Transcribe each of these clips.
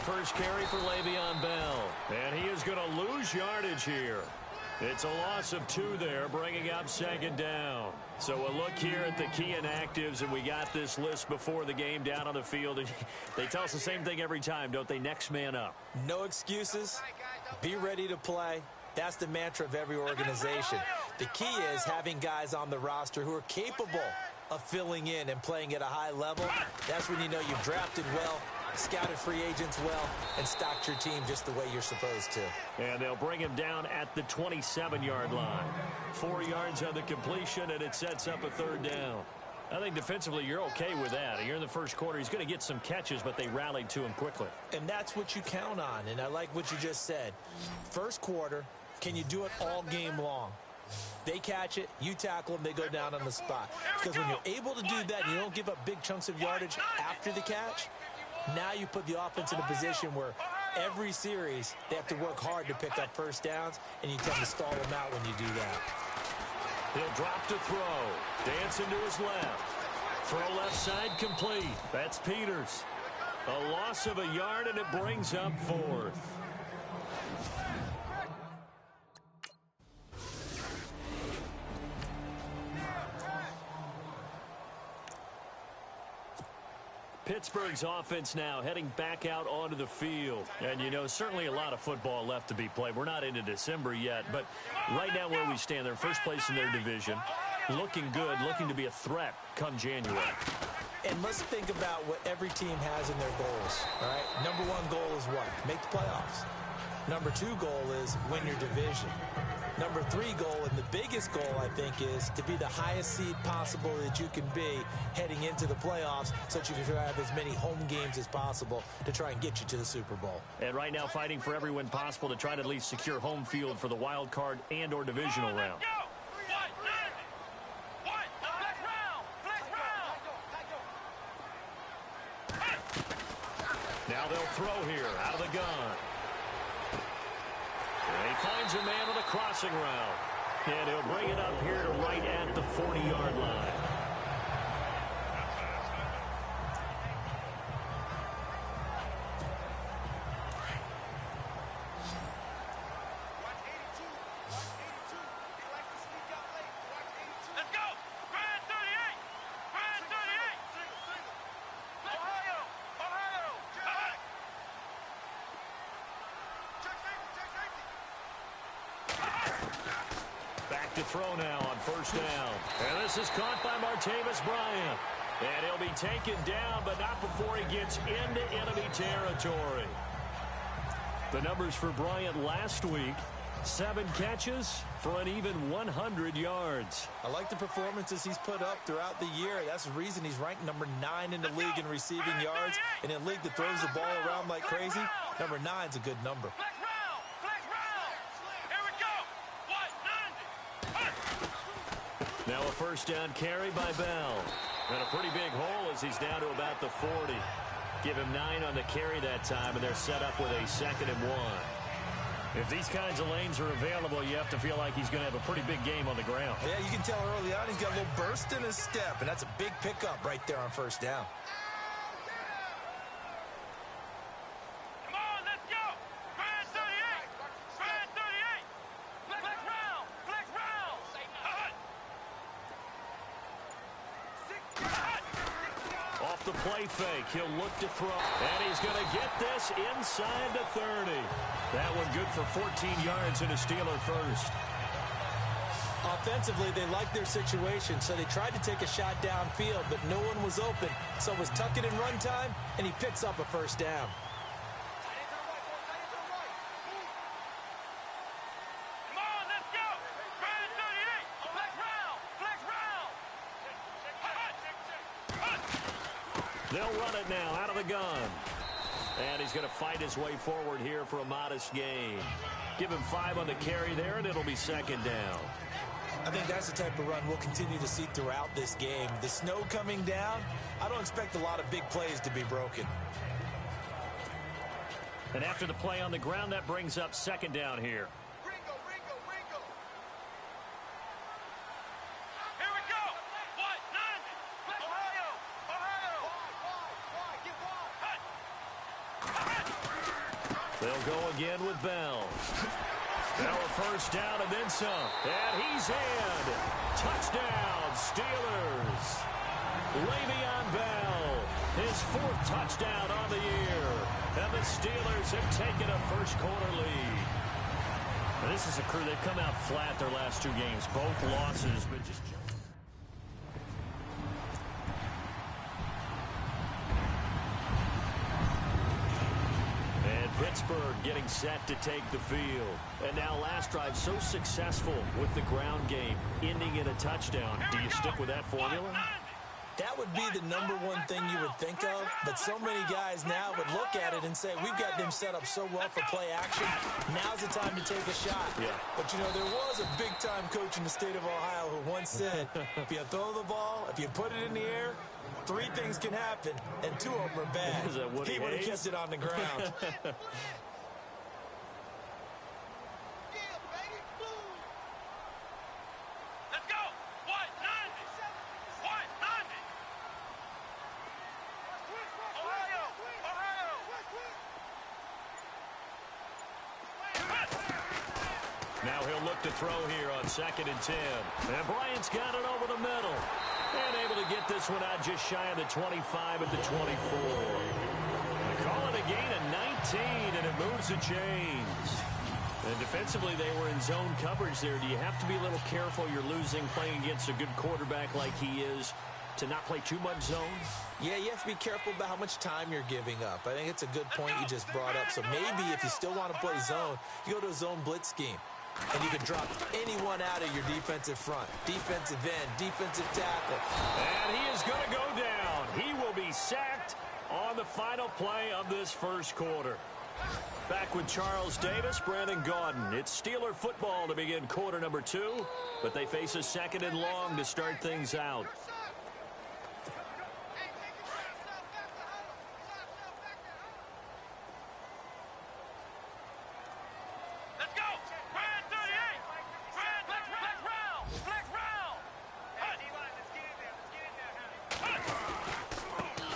first carry for Le'Veon Bell. And he is going to lose yardage here. It's a loss of 2 there, bringing up second down. So we'll look here at the key inactives, and we got this list before the game down on the field. And they tell us the same thing every time, don't they? Next man up. No excuses. Be ready to play. That's the mantra of every organization. The key is having guys on the roster who are capable of filling in and playing at a high level. That's when you know you've drafted well, scouted free agents well, and stocked your team just the way you're supposed to. And they'll bring him down at the 27-yard line. 4 yards on the completion, and it sets up a third down. I think defensively you're okay with that. You're in the first quarter. He's going to get some catches, but they rallied to him quickly. And that's what you count on, and I like what you just said. First quarter, can you do it all game long? They catch it, you tackle them, they go down on the spot. Because when you're able to do that and you don't give up big chunks of yardage after the catch, now you put the offense in a position where every series they have to work hard to pick up first downs, and you tend to stall them out when you do that. He'll drop to throw. Dancing to his left. Throw left side complete. That's Peters. A loss of a yard, and it brings up 4th. Pittsburgh's offense now heading back out onto the field. And, you know, certainly a lot of football left to be played. We're not into December yet, but right now where we stand, they're first place in their division. Looking good, looking to be a threat come January. And let's think about what every team has in their goals, all right? Number 1 goal is what? Make the playoffs. Number 2 goal is win your division. Number 3 goal, and the biggest goal, I think, is to be the highest seed possible that you can be heading into the playoffs so that you can have as many home games as possible to try and get you to the Super Bowl. And right now fighting for every win possible to try to at least secure home field for the wild card and or divisional round. Now they'll throw here out of the gun. And he finds a man with a crossing route. And he'll bring it up here to right at the 40-yard line. To throw now on first down. And this is caught by Martavis Bryant. And he'll be taken down, but not before he gets into enemy territory. The numbers for Bryant last week, 7 catches for an even 100 yards. I like the performances he's put up throughout the year. That's the reason he's ranked number 9 in the league in receiving yards. In a league that throws the ball around like crazy, number 9's a good number. Now a first down carry by Bell. And a pretty big hole as he's down to about the 40. Give him 9 on the carry that time, and they're set up with a 2nd and 1. If these kinds of lanes are available, you have to feel like he's going to have a pretty big game on the ground. Yeah, you can tell early on he's got a little burst in his step, and that's a big pickup right there on first down. The play fake. He'll look to throw. And he's going to get this inside the 30. That one good for 14 yards and a Steeler first. Offensively, they liked their situation, so they tried to take a shot downfield, but no one was open. So it was tuck it in run time, and he picks up a first down. They'll run it now out of the gun. And he's going to fight his way forward here for a modest gain. Give him 5 on the carry there, and it'll be 2nd down. I think that's the type of run we'll continue to see throughout this game. The snow coming down, I don't expect a lot of big plays to be broken. And after the play on the ground, that brings up 2nd down here. go again with Bell. Now a first down and then some. And he's in. Touchdown, Steelers. Le'Veon Bell, his 4th touchdown on the year. And the Steelers have taken a first-quarter lead. Now, this is a crew. They've come out flat their last 2 games. Both losses, but just... Pittsburgh getting set to take the field. And now last drive so successful with the ground game, ending in a touchdown. Do you stick with that formula? That would be the #1 thing you would think of, but so many guys now would look at it and say, we've got them set up so well for play action. Now's the time to take a shot. Yeah. But, you know, there was a big-time coach in the state of Ohio who once said, if you throw the ball, if you put it in the air, 3 things can happen, and 2 of them are bad. He would have kept it on the ground. Now he'll look to throw here on 2nd and 10. And Bryant's got it over the middle. And able to get this one out just shy of the 25 at the 24. They call it a gain of 19, and it moves the chains. And defensively, they were in zone coverage there. Do you have to be a little careful? You're losing playing against a good quarterback like he is, to not play too much zone? Yeah, you have to be careful about how much time you're giving up. I think it's a good point you just brought up. So maybe if you still want to play zone, you go to a zone blitz scheme. And you can drop anyone out of your defensive front. Defensive end, defensive tackle. And he is going to go down. He will be sacked on the final play of this first quarter. Back with Charles Davis, Brandon Gaudin. It's Steeler football to begin quarter number 2, but they face a 2nd and long to start things out.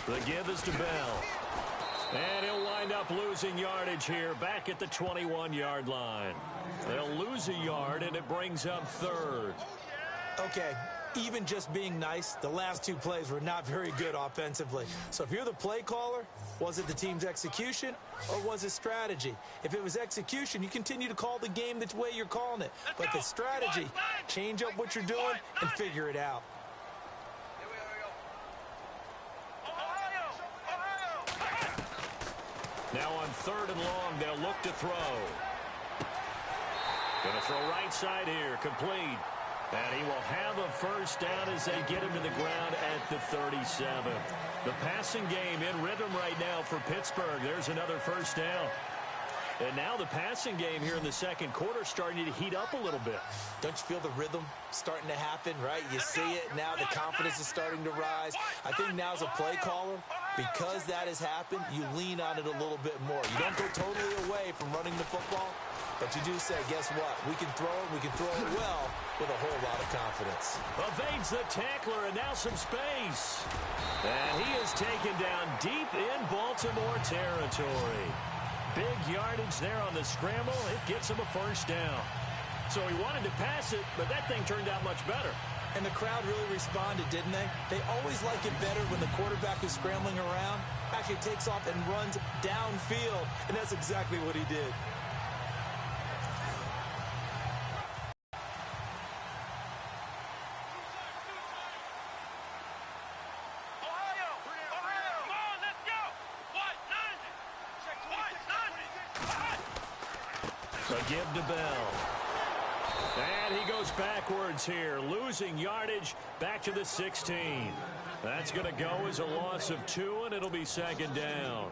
The give is to Bell. And he'll wind up losing yardage here back at the 21-yard line. They'll lose a yard, and it brings up 3rd. Okay, even just being nice, the last 2 plays were not very good offensively. So if you're the play caller, was it the team's execution or was it strategy? If it was execution, you continue to call the game the way you're calling it. But if it's strategy, change up what you're doing and figure it out. Now on 3rd and long, they'll look to throw. Going to throw right side here, complete. And he will have a first down as they get him to the ground at the 37. The passing game in rhythm right now for Pittsburgh. There's another first down. And now the passing game here in the 2nd quarter starting to heat up a little bit. Don't you feel the rhythm starting to happen, right? You see it now. The confidence is starting to rise. I think now as a play caller, because that has happened, you lean on it a little bit more. You don't go totally away from running the football, but you do say, guess what? We can throw it. We can throw it well with a whole lot of confidence. Evades the tackler, and now some space. And he is taken down deep in Baltimore territory. Big yardage there on the scramble. It gets him a first down. So he wanted to pass it, but that thing turned out much better. And the crowd really responded, didn't they? They always like it better when the quarterback who's scrambling around actually takes off and runs downfield, and that's exactly what he did. A give to Bell. And he goes backwards here, losing yardage back to the 16. That's going to go as a loss of 2, and it'll be 2nd down.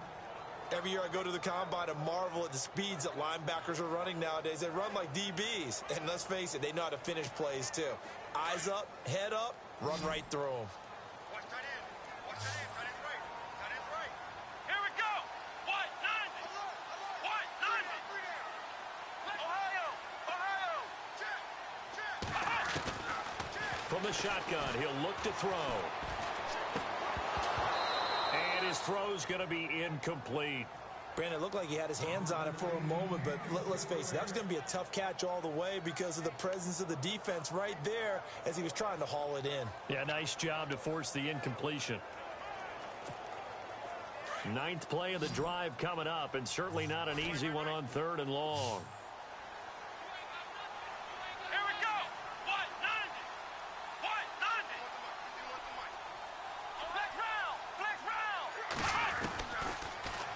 Every year I go to the combine and marvel at the speeds that linebackers are running nowadays. They run like DBs. And let's face it, they know how to finish plays too. Eyes up, head up, run right through them. From the shotgun, he'll look to throw. And his throw's going to be incomplete. Brandon, it looked like he had his hands on it for a moment, but let's face it, that was going to be a tough catch all the way because of the presence of the defense right there as he was trying to haul it in. Yeah, nice job to force the incompletion. Ninth play of the drive coming up, and certainly not an easy one on 3rd and long. Here we go.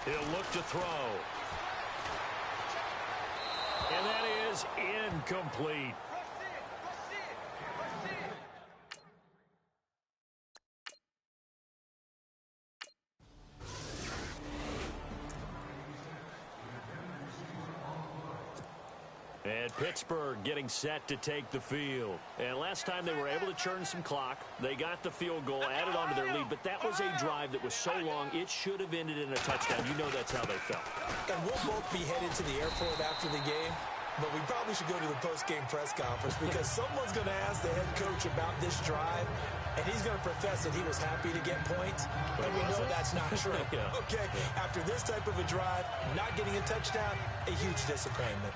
He'll look to throw. And that is incomplete. And Pittsburgh getting set to take the field. And last time they were able to churn some clock. They got the field goal, added on to their lead. But that was a drive that was so long, it should have ended in a touchdown. You know that's how they felt. And we'll both be headed to the airport after the game. But we probably should go to the post-game press conference because someone's going to ask the head coach about this drive. And he's going to profess that he was happy to get points. And we know that's not true. Yeah. Okay, after this type of a drive, not getting a touchdown, a huge disappointment.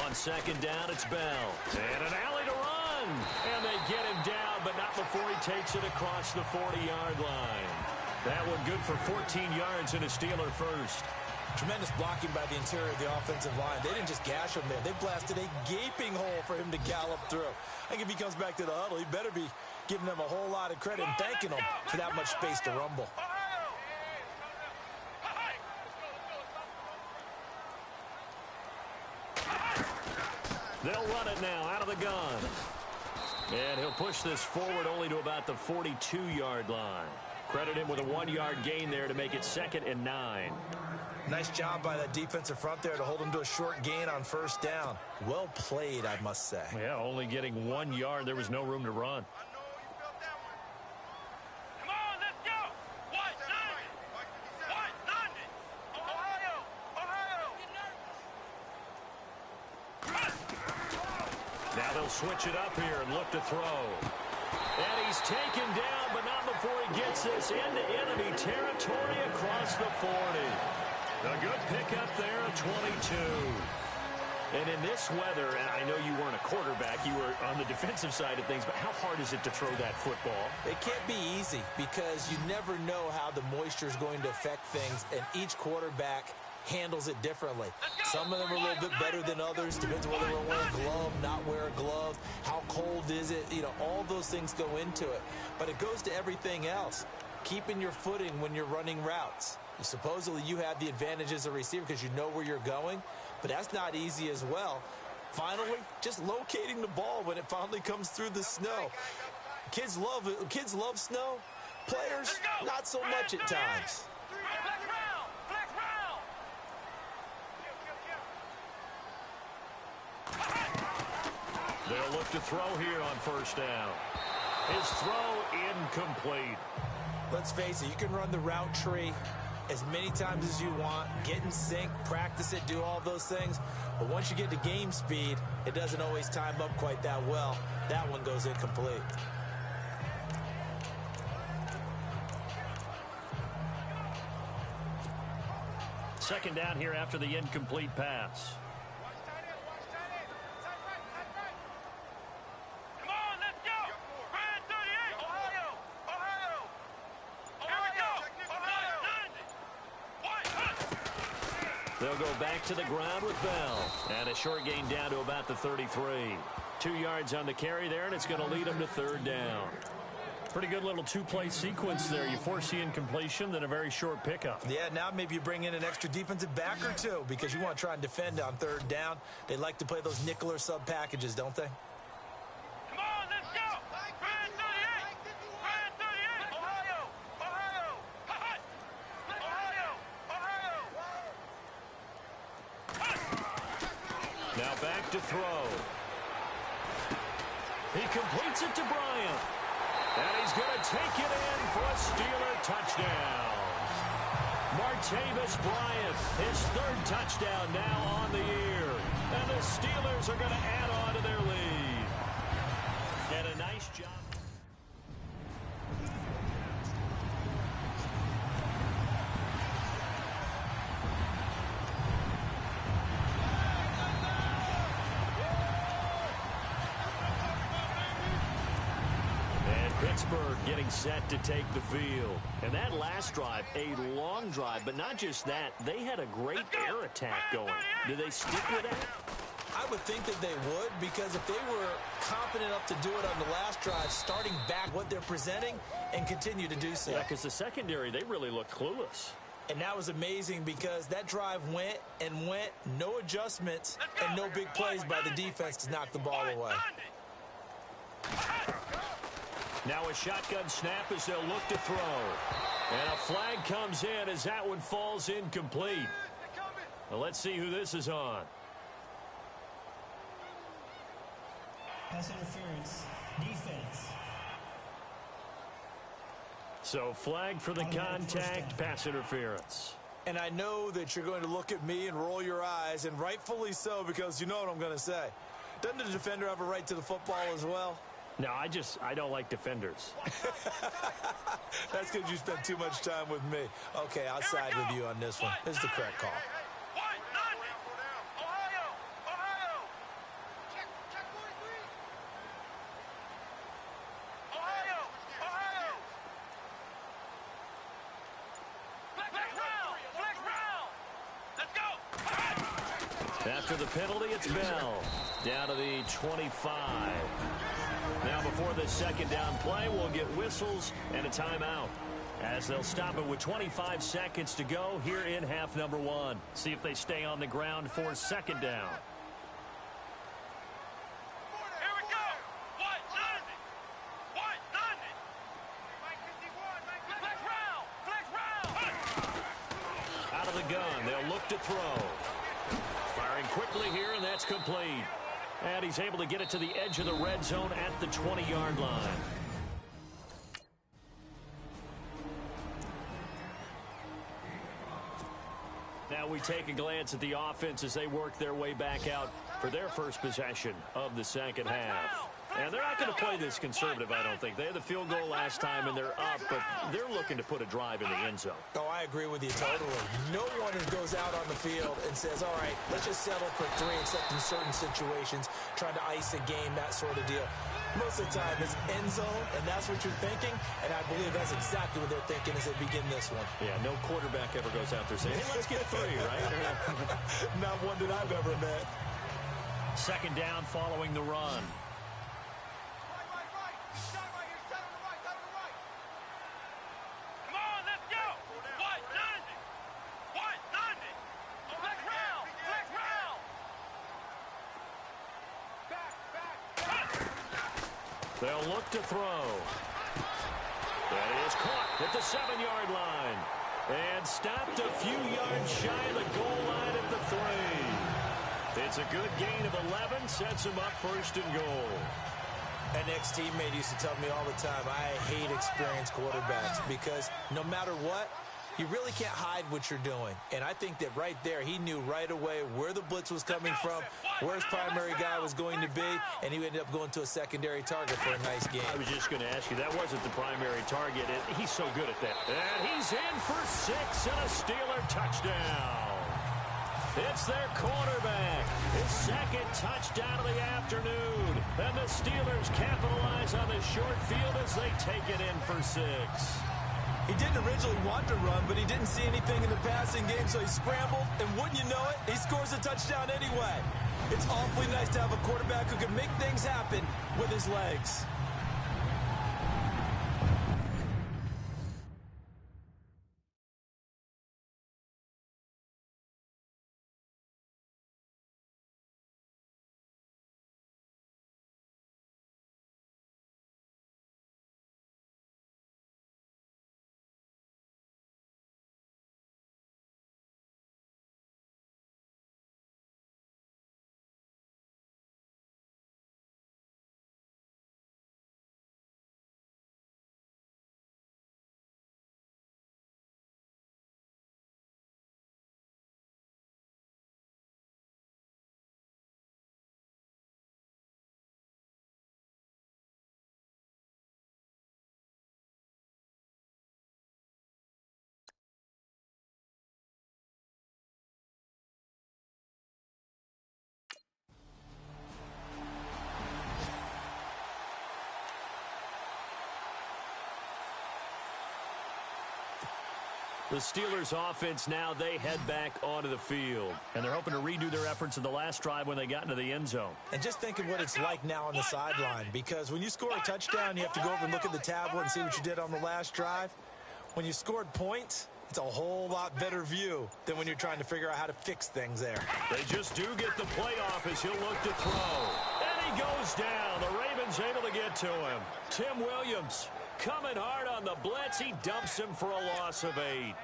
On 2nd down, it's Bell. And an alley to run. And they get him down, but not before he takes it across the 40-yard line. That one good for 14 yards and a Steeler first. Tremendous blocking by the interior of the offensive line. They didn't just gash him there. They blasted a gaping hole for him to gallop through. I think if he comes back to the huddle, he better be giving them a whole lot of credit and thanking them for that much space to rumble. They'll run it now out of the gun. And he'll push this forward only to about the 42-yard line. Credit him with a 1-yard gain there to make it 2nd and 9. Nice job by that defensive front there to hold him to a short gain on 1st down. Well played, I must say. Yeah, only getting 1 yard. There was no room to run. Now they'll switch it up here and look to throw. And he's taken down, but not before he gets this into enemy territory across the 40. A good pickup there at 22. And in this weather, and I know you weren't a quarterback, you were on the defensive side of things, but how hard is it to throw that football? It can't be easy because you never know how the moisture is going to affect things, and each quarterback handles it differently. Some of them are a little bit better than others. Depends on whether they wear a glove, not wear a glove. How cold is it? You know, all those things go into it. But it goes to everything else. Keeping your footing when you're running routes. Supposedly you have the advantage as a receiver because you know where you're going, but that's not easy as well. Finally, just locating the ball when it finally comes through the snow. Kids love it. Kids love snow. Players, not so much at times. They'll look to throw here on 1st down. His throw incomplete. Let's face it, you can run the route tree as many times as you want, get in sync, practice it, do all those things. But once you get to game speed, it doesn't always time up quite that well. That one goes incomplete. Second down here after the incomplete pass. They'll go back to the ground with Bell. And a short gain down to about the 33. 2 yards on the carry there, and it's going to lead them to 3rd down. Pretty good little two-play sequence there. You force the incompletion, then a very short pickup. Yeah, now maybe you bring in an extra defensive back or two because you want to try and defend on 3rd down. They like to play those nickel or sub packages, don't they? Now back to throw. He completes it to Bryant. And he's going to take it in for a Steeler touchdown. Martavis Bryant, his 3rd touchdown now on the year. And the Steelers are going to add on to their lead. And a nice job. Pittsburgh getting set to take the field. And that last drive, a long drive, but not just that, they had a great air attack going. Do they stick with that? I would think that they would, because if they were confident enough to do it on the last drive, starting back what they're presenting and continue to do so. Yeah, because the secondary, they really looked clueless. And that was amazing because that drive went and went, no adjustments, and no big plays by the defense to knock the ball away. Now a shotgun snap as they'll look to throw. And a flag comes in as that one falls incomplete. Well, let's see who this is on. Pass interference, defense. So flag for the contact, pass interference. And I know that you're going to look at me and roll your eyes, and rightfully so, because you know what I'm going to say. Doesn't the defender have a right to the football as well? No, I don't like defenders. That's because you spent too much time with me. Okay, I'll side with you on this one. This is the correct call. After the penalty, it's Bell. Down to the 25. Now before this second down play, we'll get whistles and a timeout, as they'll stop it with 25 seconds to go here in half number one. See if they stay on the ground for second down. Here we go. What? Flex round. Out of the gun, they'll look to throw. Firing quickly here, and that's complete. And he's able to get it to the edge of the red zone at the 20-yard line. Now we take a glance at the offense as they work their way back out for their first possession of the second half. And they're not going to play this conservative, I don't think. They had the field goal last time, and they're up, but they're looking to put a drive in the end zone. Oh, I agree with you totally. No one goes out on the field and says, all right, let's just settle for three, except in certain situations, trying to ice a game, that sort of deal. Most of the time, it's end zone, and that's what you're thinking, and I believe that's exactly what they're thinking as they begin this one. Yeah, no quarterback ever goes out there saying, hey, let's get three, right? Not one that I've ever met. Second down following the run. They'll look to throw. That is caught at the 7-yard line. And stopped a few yards shy of the goal line at the 3. It's a good gain of 11. Sets him up first and goal. An ex-teammate used to tell me all the time, I hate experienced quarterbacks because no matter what, you really can't hide what you're doing. And I think that right there, he knew right away where the blitz was coming from, where his primary guy was going to be, and he ended up going to a secondary target for a nice game. I was just going to ask you, that wasn't the primary target. He's so good at that. And he's in for 6 and a Steeler touchdown. It's their quarterback. His second touchdown of the afternoon. And the Steelers capitalize on the short field as they take it in for 6. He didn't originally want to run, but he didn't see anything in the passing game, so he scrambled, and wouldn't you know it, he scores a touchdown anyway. It's awfully nice to have a quarterback who can make things happen with his legs. The Steelers offense now, they head back onto the field. And they're hoping to redo their efforts in the last drive when they got into the end zone. And just think of what it's like now on the sideline, because when you score a touchdown, you have to go over and look at the tablet and see what you did on the last drive. When you scored points, it's a whole lot better view than when you're trying to figure out how to fix things there. They just do get the playoff as he'll look to throw. And he goes down. The Ravens able to get to him. Tim Williams coming hard on the blitz. He dumps him for a loss of 8.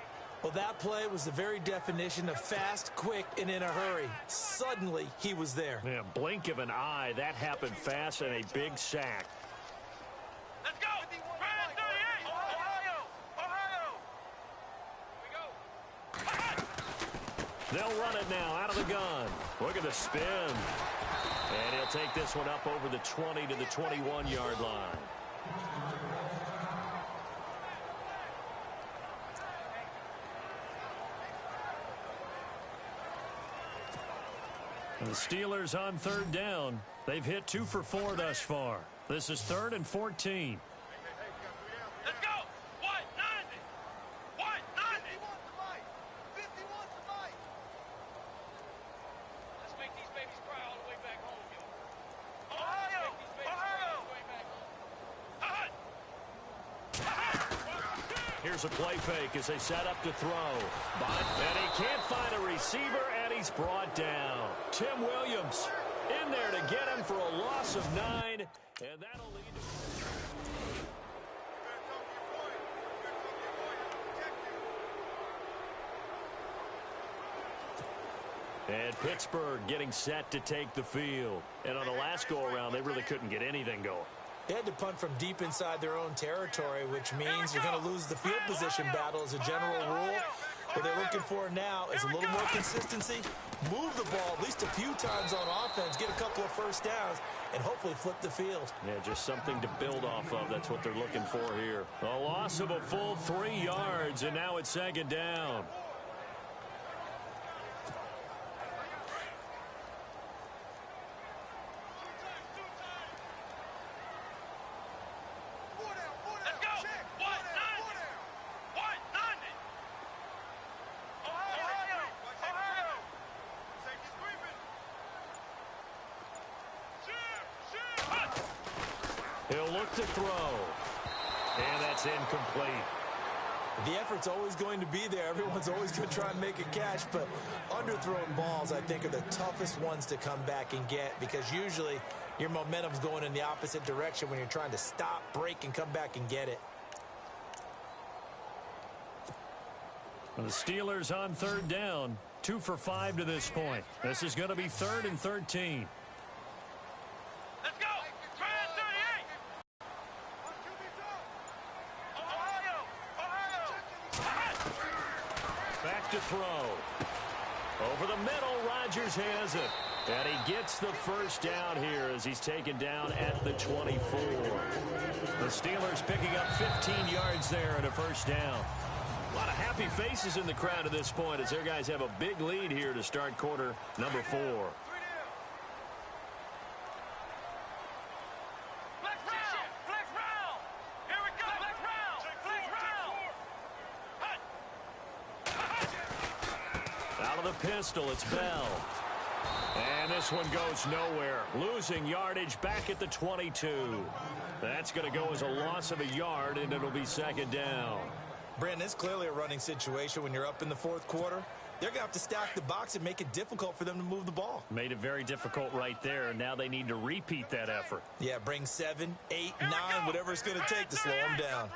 Well, that play was the very definition of fast, quick, and in a hurry. Suddenly, he was there. Yeah, blink of an eye. That happened fast and a big sack. Let's go! Brand 38! Ohio! Ohio! We go! They'll run it now out of the gun. Look at the spin. And he'll take this one up over the 20 to the 21-yard line. And the Steelers on third down. They've hit 2 for 4 thus far. This is 3rd and 14. Let's go! 190! 190! 50 wants to fight! Let's make these babies cry all the way back home, yo. Ohio! Ohio! Here's a play fake as they set up to throw. And he can't find a receiver, and he's brought down. Tim Williams in there to get him for a loss of 9, and that'll lead to... And Pittsburgh getting set to take the field. And on the last go-around, they really couldn't get anything going. They had to punt from deep inside their own territory, which means you're going to lose the field position battle as a general rule. What they're looking for now is a little more consistency, move the ball at least a few times on offense, get a couple of first downs, and hopefully flip the field. Yeah, just something to build off of. That's what they're looking for here. A loss of a full 3 yards, and now it's 2nd down. He'll look to throw. And that's incomplete. The effort's always going to be there. Everyone's always going to try and make a catch, but underthrown balls, I think, are the toughest ones to come back and get, because usually your momentum's going in the opposite direction when you're trying to stop, break, and come back and get it. The Steelers on 3rd down, 2 for 5 to this point. This is going to be 3rd and 13. Let's go! Brand 38! Ohio! Ohio! Back to throw. Over the middle, Rodgers has it. And he gets the first down here as he's taken down at the 24. The Steelers picking up 15 yards there and a first down. A lot of happy faces in the crowd at this point as their guys have a big lead here to start quarter number 4. Flex round! Flex round! Here we go! Flex round! Out of the pistol, it's Bell. And this one goes nowhere. Losing yardage back at the 22. That's going to go as a loss of a yard, and it'll be 2nd down. Brandon, it's clearly a running situation when you're up in the 4th quarter. They're going to have to stack the box and make it difficult for them to move the ball. Made it very difficult right there. Now they need to repeat that effort. Yeah, bring 7, 8, 9, whatever it's going to take to slow them down.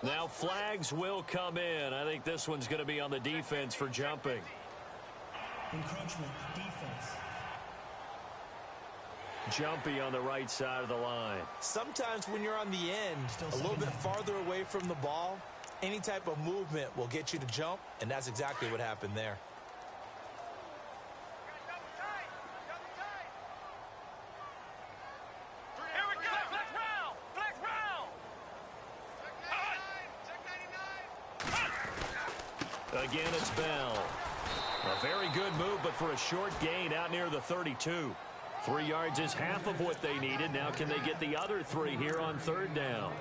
Now flags will come in. I think this one's going to be on the defense for jumping. Encroachment, defense. Jumpy on the right side of the line. Sometimes when you're on the end, a little bit farther away from the ball, any type of movement will get you to jump, and that's exactly what happened there. Here we go! Flex round! Flex round! Again, it's Bell. A very good move, but for a short gain out near the 32. 3 yards is half of what they needed. Now can they get the other 3 here on 3rd down?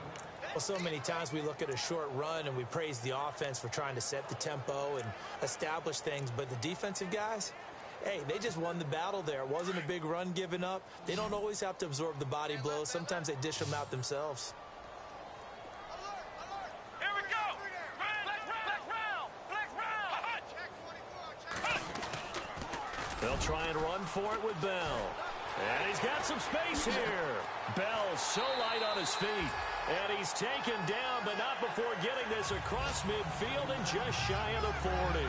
Well, so many times we look at a short run and we praise the offense for trying to set the tempo and establish things, but the defensive guys, hey, they just won the battle there. It wasn't a big run given up. They don't always have to absorb the body blows. Sometimes they dish them out themselves. Here we go. Flex round. They'll try and run for it with Bell. And he's got some space here. Bell so light on his feet. And he's taken down, but not before getting this across midfield and just shy of the 40.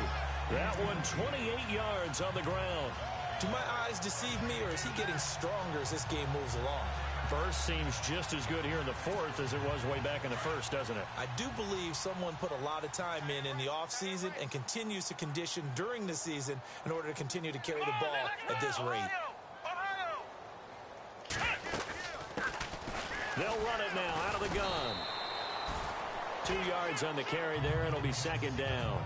That one 28 yards on the ground. Do my eyes deceive me, or is he getting stronger as this game moves along? First seems just as good here in the 4th as it was way back in the 1st, doesn't it? I do believe someone put a lot of time in the offseason and continues to condition during the season in order to continue to carry the ball at this rate. They'll run it now out of the gun. 2 yards on the carry there, and it'll be 2nd down.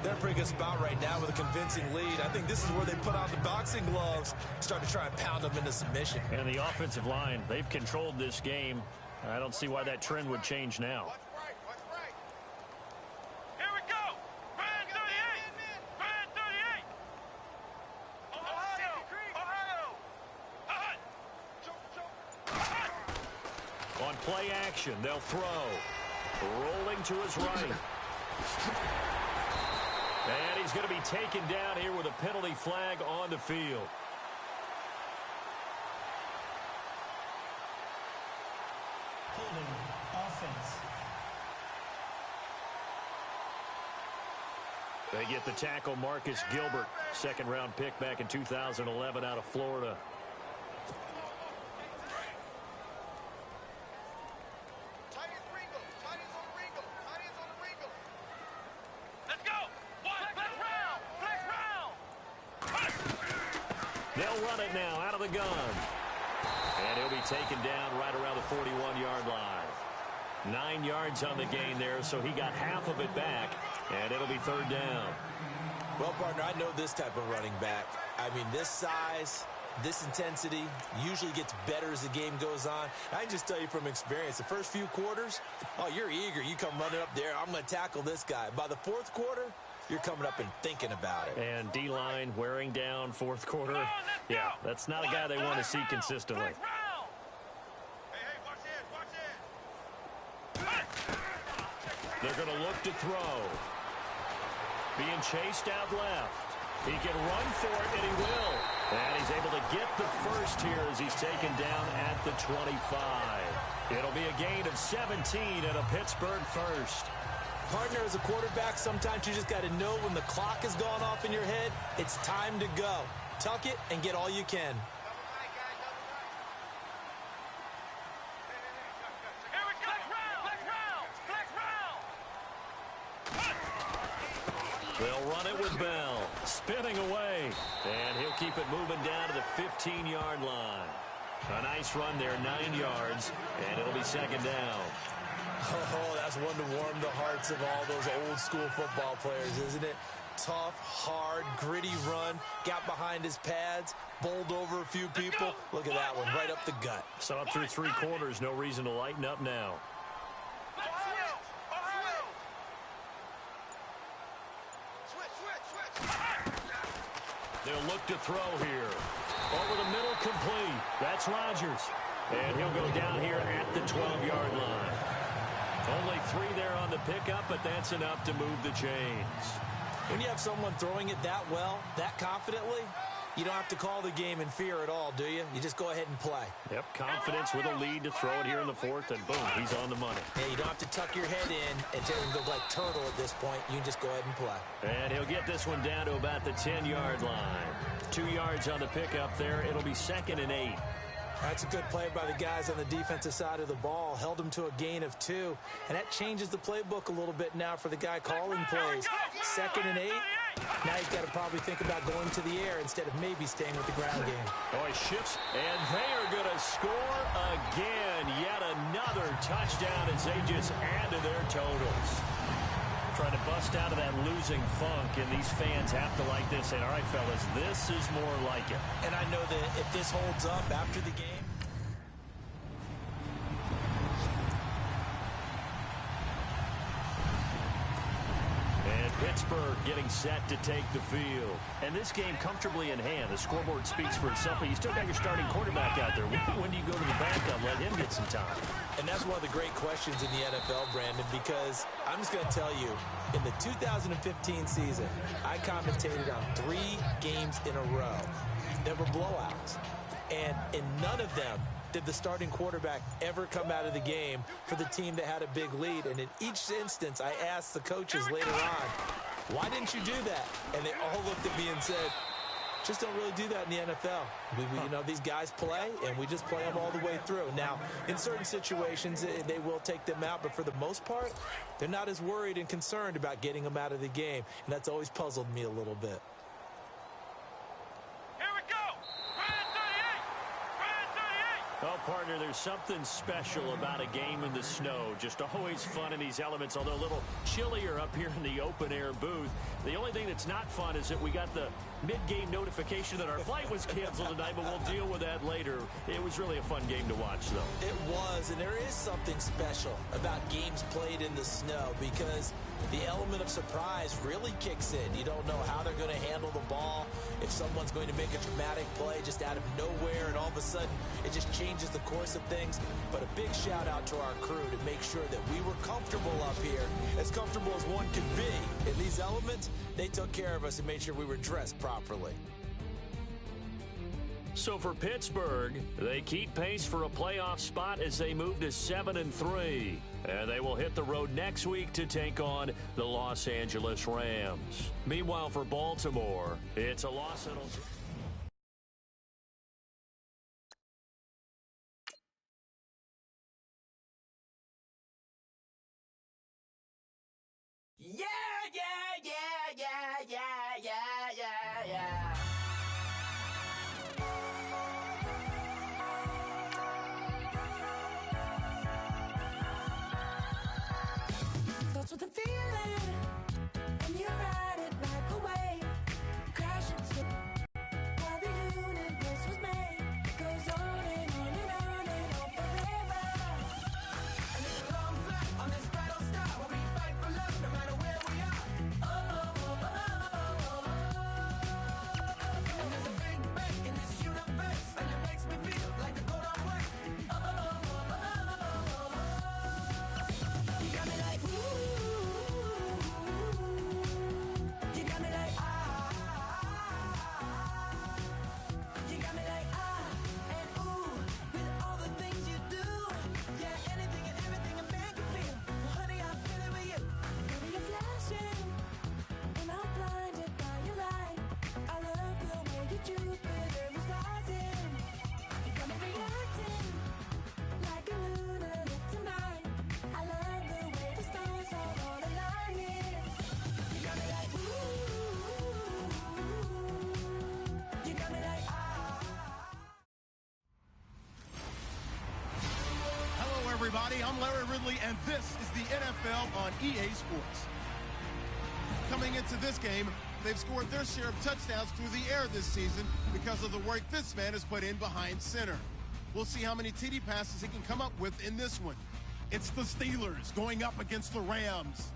They're in a pretty good spot right now with a convincing lead. I think this is where they put on the boxing gloves, start to try and pound them into submission. And the offensive line, they've controlled this game. I don't see why that trend would change now. Watch right. Here we go. Brand 38. Brand 38. Ohio. On play action, they'll throw. Rolling to his right. And he's going to be taken down here with a penalty flag on the field. Holding offense. They get the tackle, Marcus Gilbert, 2nd-round pick back in 2011 out of Florida. They'll run it now out of the gun. And he'll be taken down right around the 41-yard line. 9 yards on the gain there, so he got half of it back, and it'll be 3rd down. Well, partner, I know this type of running back. I mean, this size, this intensity usually gets better as the game goes on. I can just tell you from experience, the first few quarters, oh, you're eager. You come running up there, I'm going to tackle this guy. By the 4th quarter, you're coming up and thinking about it. And D-line wearing down 4th quarter. Yeah, that's not a guy they want to see consistently. They're going to look to throw. Being chased out left. He can run for it, and he will. And he's able to get the first here as he's taken down at the 25. It'll be a gain of 17 and a Pittsburgh first. Partner, as a quarterback, sometimes you just got to know when the clock has gone off in your head, it's time to go. Tuck it and get all you can. They'll run it with Bell, spinning away, and he'll keep it moving down to the 15-yard line. A nice run there, 9 yards, and it'll be 2nd down. Oh, that's one to warm the hearts of all those old-school football players, isn't it? Tough, hard, gritty run, got behind his pads, bowled over a few people. Look at that one, right up the gut. So up through 3 quarters, no reason to lighten up now. They'll look to throw here. Over the middle, complete. That's Rodgers. And he'll go down here at the 12-yard line. Only 3 there on the pickup, but that's enough to move the chains. When you have someone throwing it that well, that confidently, you don't have to call the game in fear at all, do you? You just go ahead and play. Yep, confidence with a lead to throw it here in the 4th, and boom, he's on the money. Yeah, you don't have to tuck your head in and go like turtle at this point. You can just go ahead and play. And he'll get this one down to about the 10-yard line. 2 yards on the pickup there. It'll be 2nd and 8. That's a good play by the guys on the defensive side of the ball. Held him to a gain of 2. And that changes the playbook a little bit now for the guy calling plays. 2nd and 8. Now he's got to probably think about going to the air instead of maybe staying with the ground game. Oh, he shifts, and they are going to score again. Yet another touchdown as they just add to their totals. Trying to bust out of that losing funk, and these fans have to like this. And all right, fellas, this is more like it. And I know that if this holds up after the game, Pittsburgh getting set to take the field. And this game comfortably in hand. The scoreboard speaks for itself, but you still got your starting quarterback out there. When do you go to the backup and let him get some time? and that's one of the great questions in the NFL, Brandon, because I'm just going to tell you, in the 2015 season, I commentated on 3 games in a row that were blowouts. And in none of them did the starting quarterback ever come out of the game for the team that had a big lead. And in each instance, I asked the coaches later on, why didn't you do that? And they all looked at me and said, just don't really do that in the NFL. You know, these guys play, and we just play them all the way through. Now, in certain situations, they will take them out, but for the most part, they're not as worried and concerned about getting them out of the game, and that's always puzzled me a little bit. Well, partner, there's something special about a game in the snow. Just always fun in these elements, although a little chillier up here in the open-air booth. The only thing that's not fun is that we got the mid-game notification that our flight was canceled tonight, but we'll deal with that later. It was really a fun game to watch, though. It was, and there is something special about games played in the snow because the element of surprise really kicks in. You don't know how they're going to handle the ball, if someone's going to make a dramatic play just out of nowhere, and all of a sudden it just changes the course of things. But a big shout out to our crew to make sure that we were comfortable up here, as comfortable as one could be. In these elements, they took care of us and made sure we were dressed properly. So for Pittsburgh, they keep pace for a playoff spot as they move to 7-3. And they will hit the road next week to take on the Los Angeles Rams. Meanwhile, for Baltimore, it's a loss that'll... Yeah, yeah, yeah, yeah, yeah, yeah, yeah, yeah. Starts with a feeling, and you ride it right away. Crash into while the universe was made. Goes on and on and on and on forever. And it's a long flight on this battle star where we fight for love no matter where we are. Oh, oh, oh, oh, oh, oh. And there's a big bang in this universe, and it makes me feel like the gold on work. Oh, oh, oh, oh, oh, oh. You got me like, ooh. You got me like, you got me like, and ooh, with all the things you do. Yeah, anything and everything a man can feel. Well, honey, I feel it with you. Baby, you're flashing, and I'm blinded by your light. I love the way you Jupiter is rising. You got me reacting like a lunar tonight. I love the way the stars are all aligning. You got me like, ooh. You got me like, Hello, everybody. I'm Larry Ridley, and this is the NFL on EA Sports. Coming into this game, they've scored their share of touchdowns through the air this season because of the work this man has put in behind center. We'll see how many TD passes he can come up with in this one. It's the Steelers going up against the Rams.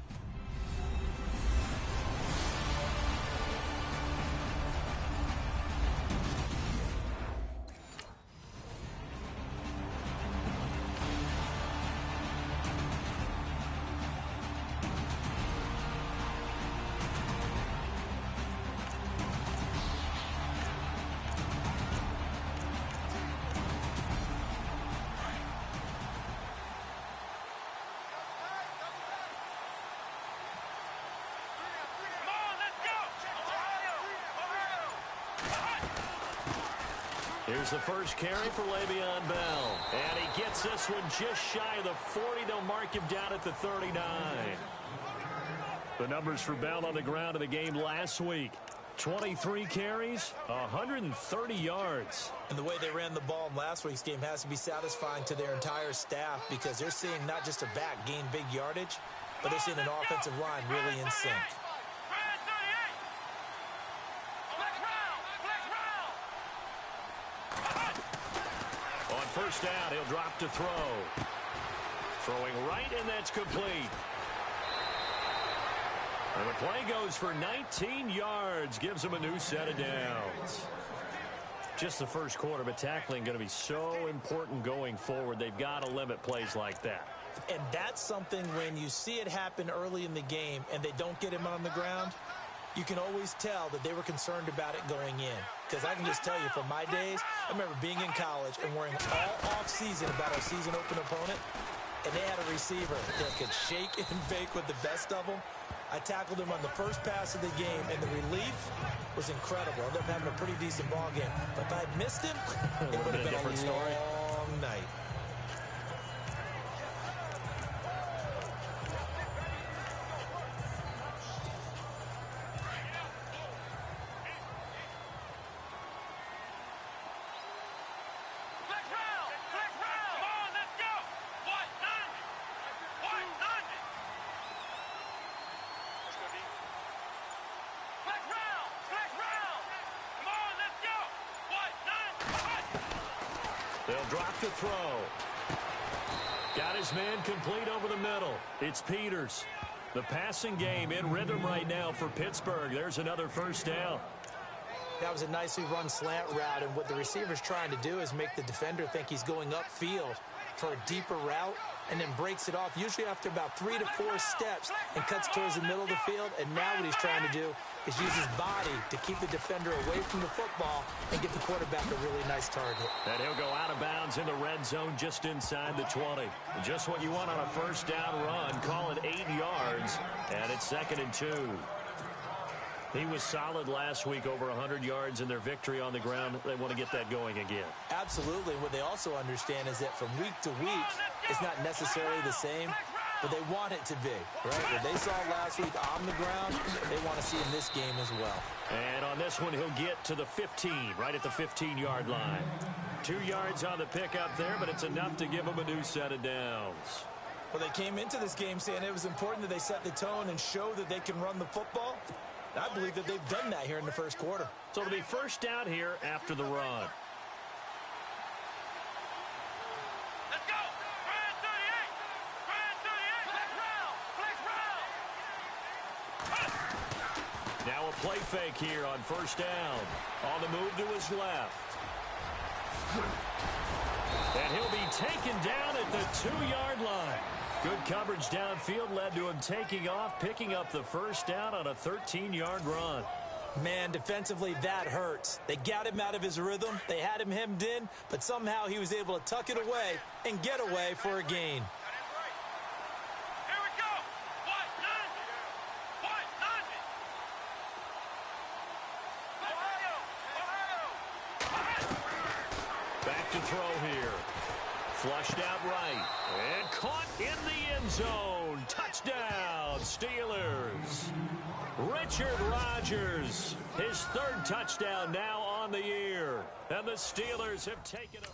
Come on, let's go! Here's the first carry for Le'Veon Bell. And he gets this one just shy of the 40. They'll mark him down at the 39. The numbers for Bell on the ground in the game last week. 23 carries, 130 yards. And the way they ran the ball in last week's game has to be satisfying to their entire staff because they're seeing not just a back gain big yardage, but they're seeing an offensive line really in sync. Brand 38. Flex round. On first down, he'll drop to throw. Throwing right, and that's complete. And the play goes for 19 yards, gives him a new set of downs. Just the first quarter, but tackling going to be so important going forward. They've got to limit plays like that. And that's something when you see it happen early in the game and they don't get him on the ground, you can always tell that they were concerned about it going in. Because I can just tell you from my days, I remember being in college and worrying all off-season about our season open opponent, and they had a receiver that could shake and bake with the best of them. I tackled him on the first pass of the game, and the relief was incredible. I ended up having a pretty decent ball game. But if I had missed him, it would have been a different story. long night. Flex round. Flex round. Come on, let's go. What? 90. What? 90. Flex round. Flex round. Come on, let's go. What? 90. They'll drop to throw. Got his man complete over the middle. It's Peters. The passing game in rhythm right now for Pittsburgh. There's another first down. That was a nicely run slant route, and what the receiver's trying to do is make the defender think he's going upfield for a deeper route and then breaks it off, usually after about 3 to 4 steps, and cuts towards the middle of the field. And now what he's trying to do is use his body to keep the defender away from the football and get the quarterback a really nice target. And he'll go out of bounds in the red zone just inside the 20. Just what you want on a first down run. Call it 8 yards, and it's 2nd and 2. He was solid last week, over 100 yards in their victory on the ground. They want to get that going again. Absolutely. What they also understand is that from week to week, it's not necessarily the same, but they want it to be, right? What they saw last week on the ground, they want to see in this game as well. And on this one, he'll get to the 15, right at the 15-yard line. 2 yards on the pickup there, but it's enough to give them a new set of downs. Well, they came into this game saying it was important that they set the tone and show that they can run the football. I believe that they've done that here in the first quarter. So it'll be first down here after the run. Let's go. Brand 38. Brand 38. Flex round. Flex round. Now a play fake here on first down. On the move to his left. And he'll be taken down at the 2-yard line. Good coverage downfield led to him taking off, picking up the first down on a 13-yard run. Man, defensively, that hurts. They got him out of his rhythm. They had him hemmed in, but somehow he was able to tuck it away and get away for a gain. Here we go. What? 90. What? 90. Ohio. Back to throw here. Flushed out right. And caught in the end zone. Touchdown, Steelers. Richard Rodgers, his 3rd touchdown now on the year. And the Steelers have taken a...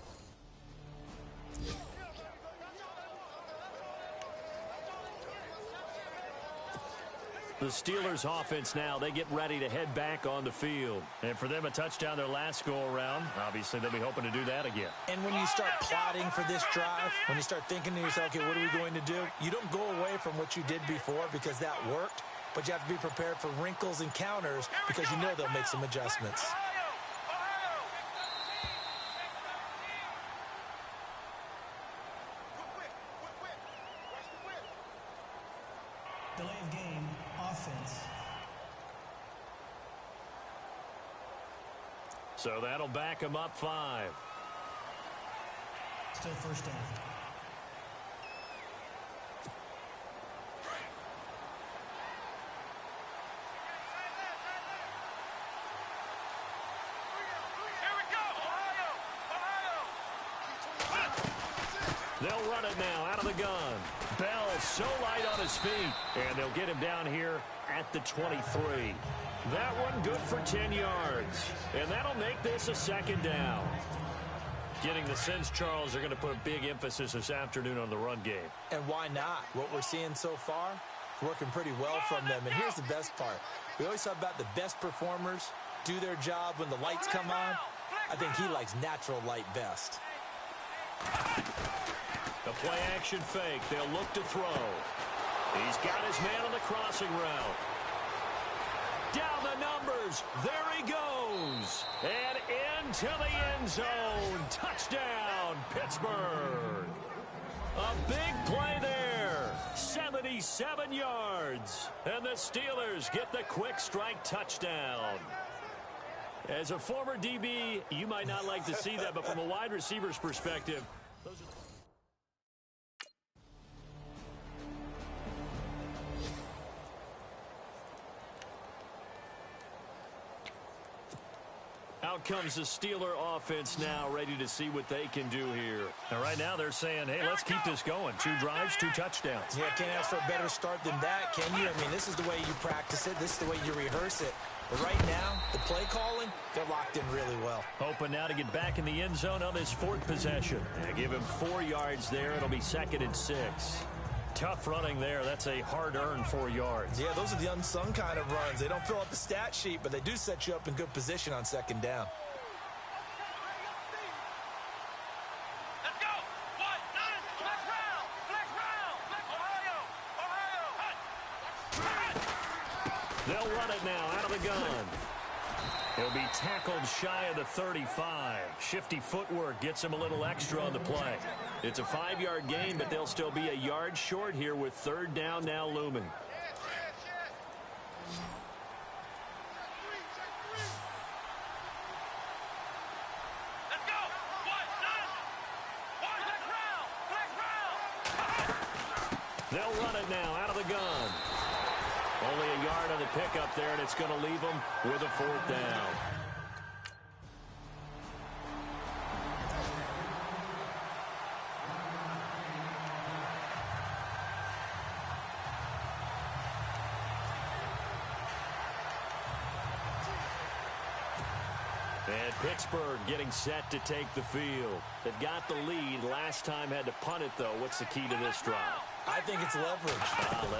The Steelers offense now, they get ready to head back on the field. And for them, a touchdown their last go-around. Obviously, they'll be hoping to do that again. And when you start plotting for this drive, when you start thinking to yourself, okay, what are we going to do? You don't go away from what you did before because that worked, but you have to be prepared for wrinkles and counters because you know they'll make some adjustments. Delay of game, offense. So that'll back him up 5. Still first down. Here we go. Ohio. They'll run it now out of the gun. Bell so light on his feet. And they'll get him down here at the 23. That one good for 10 yards. And that'll make this a 2nd down. Getting the sense, Charles, they're going to put a big emphasis this afternoon on the run game. And why not? What we're seeing so far, working pretty well from them. And here's the best part. We always talk about the best performers do their job when the lights come on. I think he likes natural light best. The play-action fake. They'll look to throw. He's got his man on the crossing route. Down the numbers. There he goes. And into the end zone. Touchdown, Pittsburgh. A big play there. 77 yards. And the Steelers get the quick strike touchdown. As a former DB, you might not like to see that, but from a wide receiver's perspective, those are... Out comes the Steeler offense now, ready to see what they can do here. And right now they're saying, hey, let's keep this going. 2 drives, 2 touchdowns. Yeah, can't ask for a better start than that, can you? I mean, this is the way you practice it. This is the way you rehearse it. But right now, the play calling, they're locked in really well. Hoping now to get back in the end zone on this 4th possession. And give him 4 yards there. It'll be 2nd and 6. Tough running there. That's a hard-earned 4 yards. Yeah, those are the unsung kind of runs. They don't fill out the stat sheet, but they do set you up in good position on 2nd down. Let's go. What? 9. Flex round. Flex round. Flex Ohio. They'll run it now out of the gun. He'll be tackled shy of the 35. Shifty footwork gets him a little extra on the play. It's a 5-yard gain, but they'll still be a yard short here with 3rd down now looming. Let's go. What? 9. What? Flex round. Flex round. They'll run it now out of the gun. Only a yard on the pickup there, and it's going to leave them with a 4th down. And Pittsburgh getting set to take the field. They've got the lead. Last time had to punt it, though. What's the key to this drive? I think it's leverage.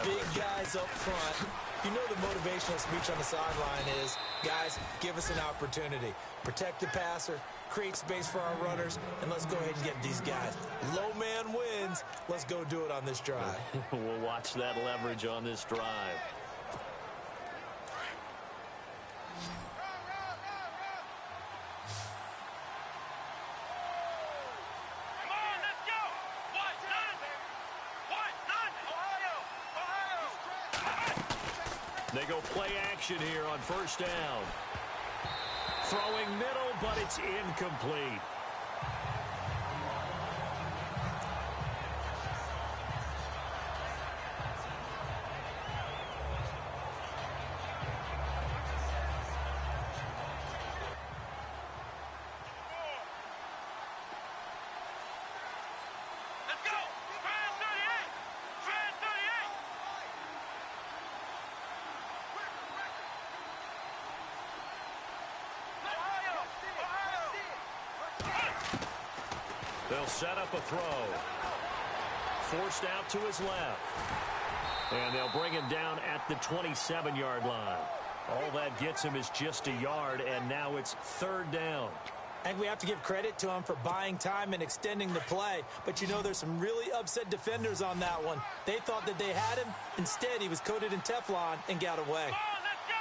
The big guys up front. You know the motivational speech on the sideline is, guys, give us an opportunity. Protect the passer, create space for our runners, and let's go ahead and get these guys. Low man wins. Let's go do it on this drive. We'll watch that leverage on this drive. They go play action here on 1st down. Throwing middle, but it's incomplete. Let's go. Trans 38. Trans 38. They'll set up a throw. Forced out to his left. And they'll bring him down at the 27-yard line. All that gets him is just a yard, and now it's 3rd down. I think we have to give credit to him for buying time and extending the play. But you know there's some really upset defenders on that one. They thought that they had him. Instead, he was coated in Teflon and got away. Let's go.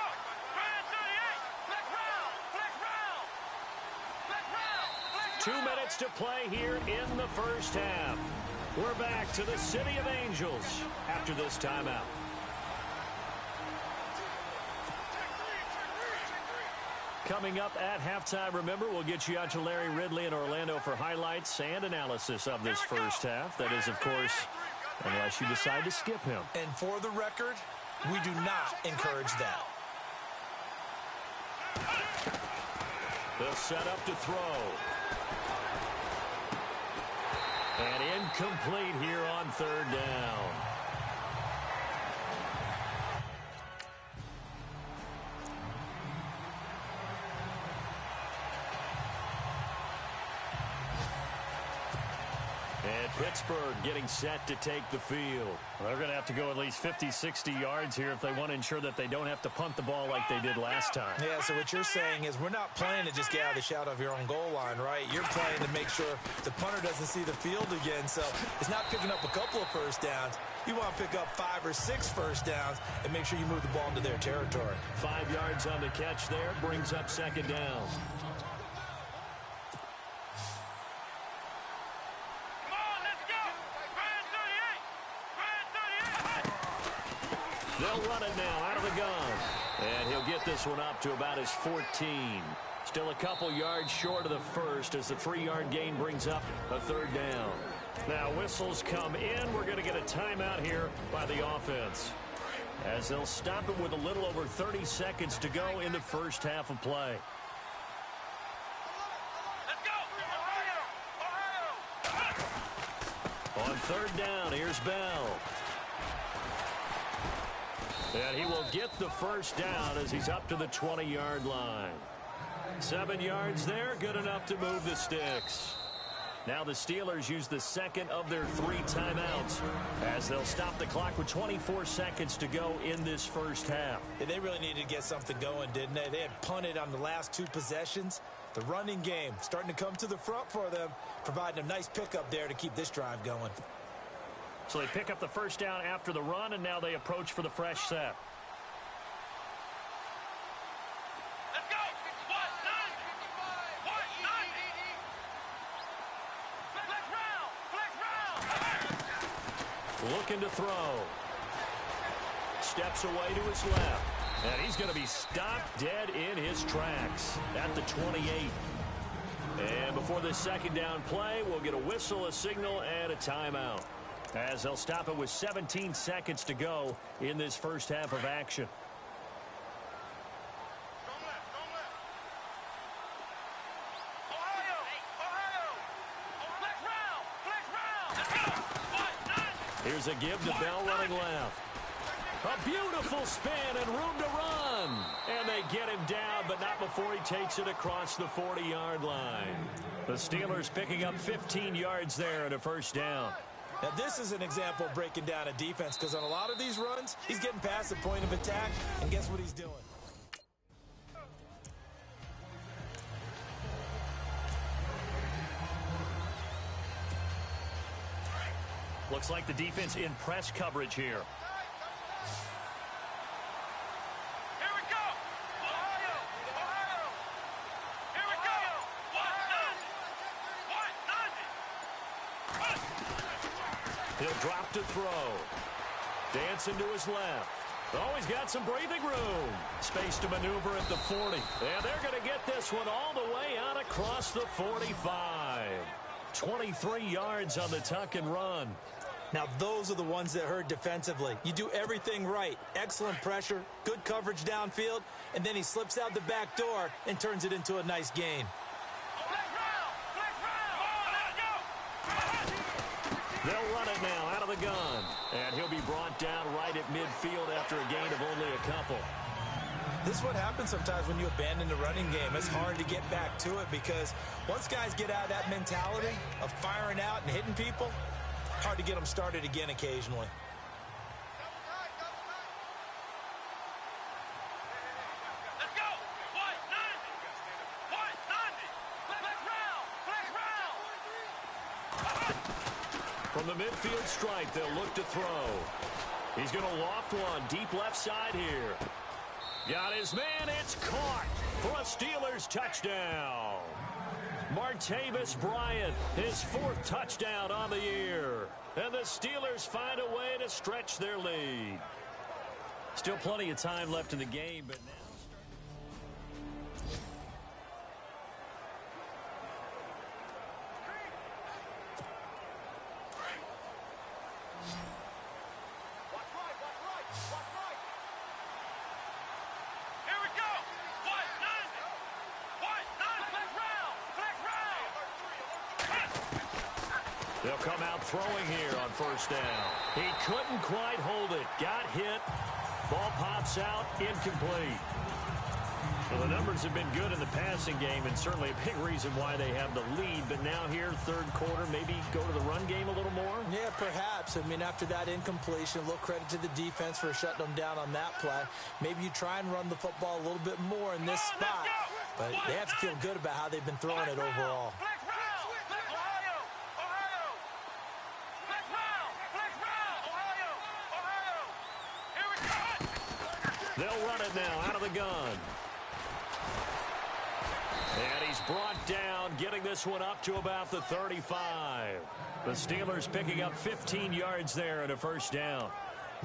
Trans 38. Flex round. Flex round. Flex round. Flex 2 minutes to play here in the 1st half. We're back to the City of Angels after this timeout. Coming up at halftime, remember, we'll get you out to Larry Ridley in Orlando for highlights and analysis of this 1st half. That is, of course, unless you decide to skip him. And for the record, we do not encourage that. They'll set up to throw. And incomplete here on 3rd down. And Pittsburgh getting set to take the field. Well, they're going to have to go at least 50, 60 yards here if they want to ensure that they don't have to punt the ball like they did last time. Yeah, so what you're saying is we're not playing to just get out of the shadow of your own goal line, right? You're playing to make sure the punter doesn't see the field again. So it's not picking up a couple of first downs. You want to pick up 5 or 6 first downs and make sure you move the ball into their territory. 5 yards on the catch there. Brings up second down. They'll run it now out of the gun. And he'll get this one up to about his 14. Still a couple yards short of the first as the 3-yard gain brings up a third down. Now whistles come in. We're going to get a timeout here by the offense, as they'll stop it with a little over 30 seconds to go in the first half of play. Let's go! On third down, here's Bell. And he will get the first down as he's up to the 20-yard line. 7 yards there, good enough to move the sticks. Now the Steelers use the second of their 3 timeouts as they'll stop the clock with 24 seconds to go in this first half. Yeah, they really needed to get something going, didn't they? They had punted on the last 2 possessions. The running game starting to come to the front for them, providing a nice pickup there to keep this drive going. So they pick up the first down after the run, and now they approach for the fresh set. Let's go! What? 90! Flex round! Looking to throw. Steps away to his left. And he's going to be stopped dead in his tracks at the 28. And before the second down play, we'll get a whistle, a signal, and a timeout, as they'll stop it with 17 seconds to go in this first half of action. Here's a give to Bell running left. A beautiful spin and room to run. And they get him down, but not before he takes it across the 40-yard line. The Steelers picking up 15 yards there and a first down. Now, this is an example of breaking down a defense, because on a lot of these runs, he's getting past the point of attack, and guess what he's doing? Looks like the defense in press coverage here. Here we go! Ohio! Here we go! What? He'll drop to throw. Dancing to his left. Oh, he's got some breathing room. Space to maneuver at the 40. And they're going to get this one all the way out across the 45. 23 yards on the tuck and run. Now, those are the ones that hurt defensively. You do everything right. Excellent pressure, good coverage downfield, and then he slips out the back door and turns it into a nice gain. They'll run it now out of the gun. And he'll be brought down right at midfield after a gain of only a couple. This is what happens sometimes when you abandon the running game. It's hard to get back to it, because once guys get out of that mentality of firing out and hitting people, hard to get them started again occasionally. Let's go! What? 90! What? 90! Flex round! From the midfield stripe, they'll look to throw. He's going to loft one deep left side here. Got his man. It's caught for a Steelers touchdown. Martavis Bryant, his 4th touchdown on the year. And the Steelers find a way to stretch their lead. Still plenty of time left in the game, but now... Here we go! What? 90! What? 90! Flex round! They'll come out throwing here on first down. He couldn't quite hold it. Got hit. Ball pops out. Incomplete. Well, the numbers have been good in the passing game, and certainly a big reason why they have the lead. But now here, third quarter, maybe go to the run game a little more? Yeah, perhaps. I mean, after that incompletion, a little credit to the defense for shutting them down on that play. Maybe you try and run the football a little bit more in this spot. But they have to feel good about how they've been throwing it overall. They'll run it now out of the gun. And he's brought down, getting this one up to about the 35. The Steelers picking up 15 yards there and a first down.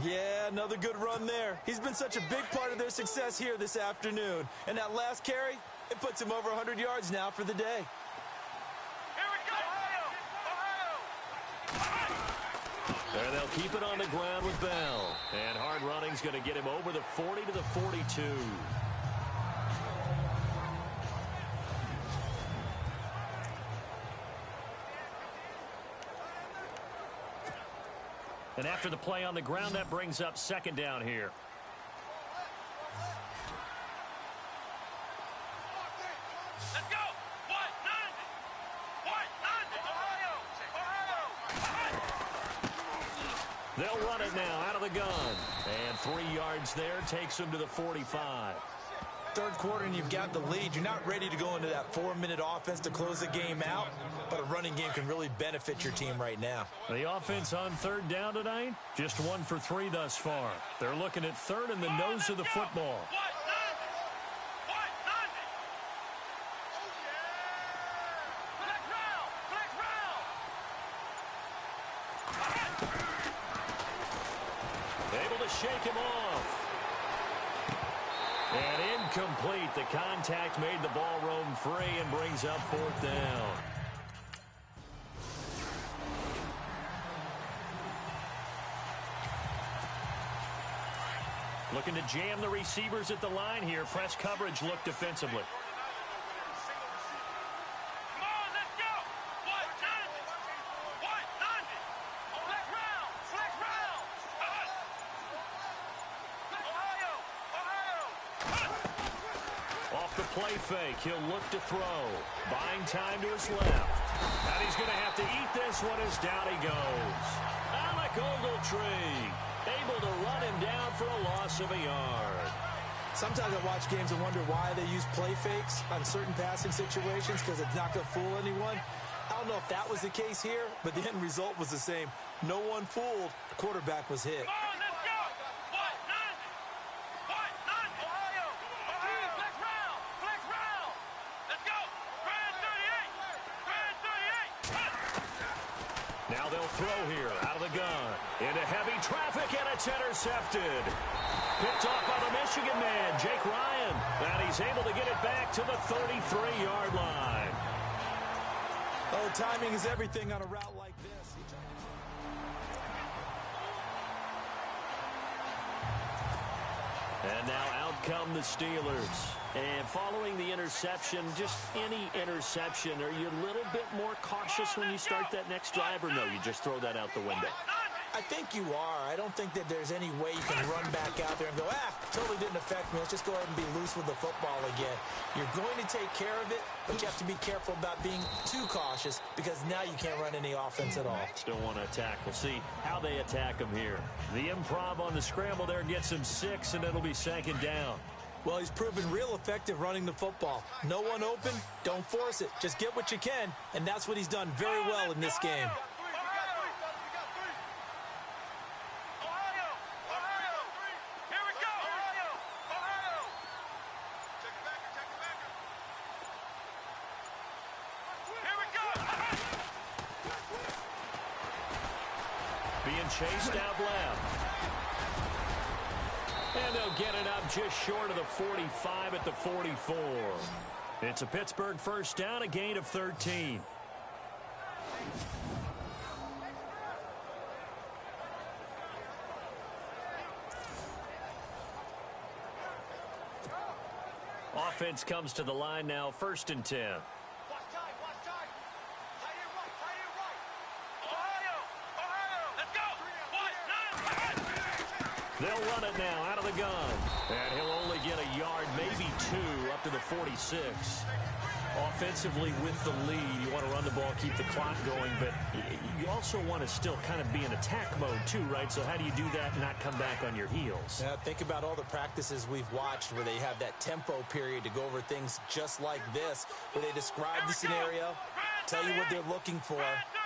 Yeah, another good run there. He's been such a big part of their success here this afternoon. And that last carry, it puts him over 100 yards now for the day. And they'll keep it on the ground with Bell. And hard running's going to get him over the 40 to the 42. And after the play on the ground, that brings up second down here. Let's go! They'll run it now out of the gun. And 3 yards there takes him to the 45. Third quarter and you've got the lead. You're not ready to go into that 4-minute offense to close the game out, but a running game can really benefit your team right now. The offense on third down tonight, just 1 for 3 thus far. They're looking at third in the nose of the football. Able to shake him off. And incomplete. The contact made the ball roam free and brings up fourth down. Looking to jam the receivers at the line here. Press coverage look defensively. Play fake. He'll look to throw. Buying time to his left. And he's going to have to eat this one as down he goes. Alec Ogletree able to run him down for a loss of a yard. Sometimes I watch games and wonder why they use play fakes on certain passing situations because it's not going to fool anyone. I don't know if that was the case here, but the end result was the same. No one fooled. The quarterback was hit. Now they'll throw here out of the gun. Into heavy traffic, and it's intercepted. Picked off by the Michigan man, Jake Ryan. And he's able to get it back to the 33-yard line. Oh, timing is everything on a route like this. And now out come the Steelers. And following the interception, just any interception, are you a little bit more cautious when you start that next drive, or no, you just throw that out the window? I think you are. I don't think that there's any way you can run back out there and go, totally didn't affect me. Let's just go ahead and be loose with the football again. You're going to take care of it, but you have to be careful about being too cautious because now you can't run any offense at all. Still want to attack. We'll see how they attack him here. The improv on the scramble there gets him 6, and it'll be second down. Well, he's proven real effective running the football. No one open, don't force it. Just get what you can, and that's what he's done very well in this game. Being chased out left. And they'll get it up just short of the 45 at the 44. It's a Pittsburgh first down, a gain of 13. Offense comes to the line now, 1st and 10. They'll run it now out of the gun. And he'll only get a yard, maybe 2, up to the 46. Offensively with the lead, you want to run the ball, keep the clock going, but you also want to still kind of be in attack mode too, right? So how do you do that and not come back on your heels? Yeah, think about all the practices we've watched where they have that tempo period to go over things just like this, where they describe the scenario, tell you what they're looking for,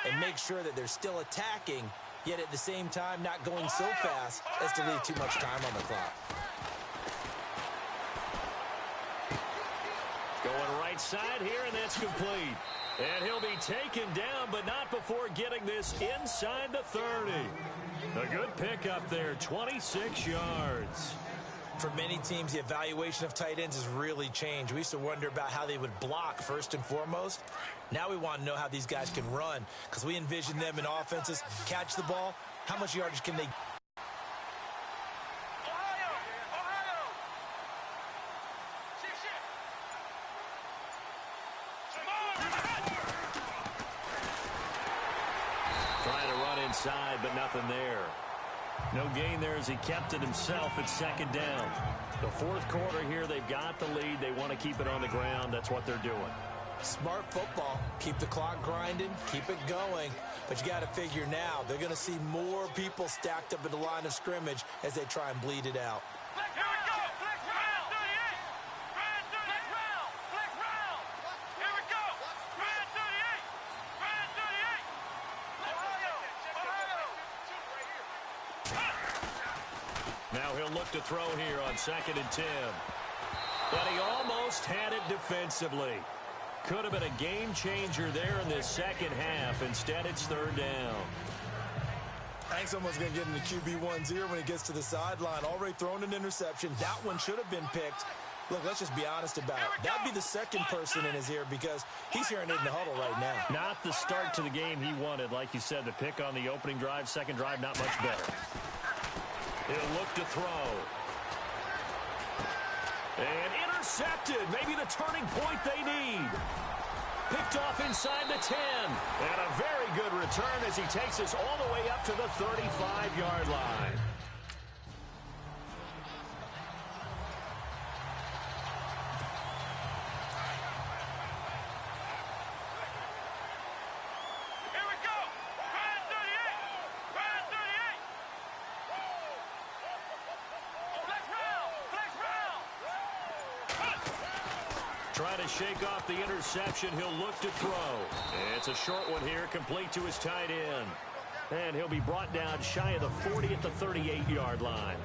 and make sure that they're still attacking, yet at the same time not going so fast as to leave too much time on the clock. Going right side here, and that's complete. And he'll be taken down, but not before getting this inside the 30. A good pickup there, 26 yards. For many teams, the evaluation of tight ends has really changed. We used to wonder about how they would block first and foremost. Now we want to know how these guys can run, because we envision them in offenses catch the ball. How much yardage can they get? Inside, but nothing there. No gain there as he kept it himself at second down. The fourth quarter here, they've got the lead. They want to keep it on the ground. That's what they're doing. Smart football. Keep the clock grinding, keep it going. But you got to figure now, they're going to see more people stacked up at the line of scrimmage as they try and bleed it out. Now he'll look to throw here on 2nd and 10. But he almost had it defensively. Could have been a game changer there in this second half. Instead, it's 3rd down. I think someone's going to get into QB1-0 when he gets to the sideline. Already thrown an interception. That one should have been picked. Look, let's just be honest about it. That'd be the second person in his ear because he's hearing it in the huddle right now. Not the start to the game he wanted. Like you said, the pick on the opening drive, second drive, not much better. He'll look to throw. And intercepted. Maybe the turning point they need. Picked off inside the 10. And a very good return as he takes us all the way up to the 35-yard line. Trying to shake off the interception. He'll look to throw. It's a short one here, complete to his tight end. And he'll be brought down shy of the 40 at the 38-yard line.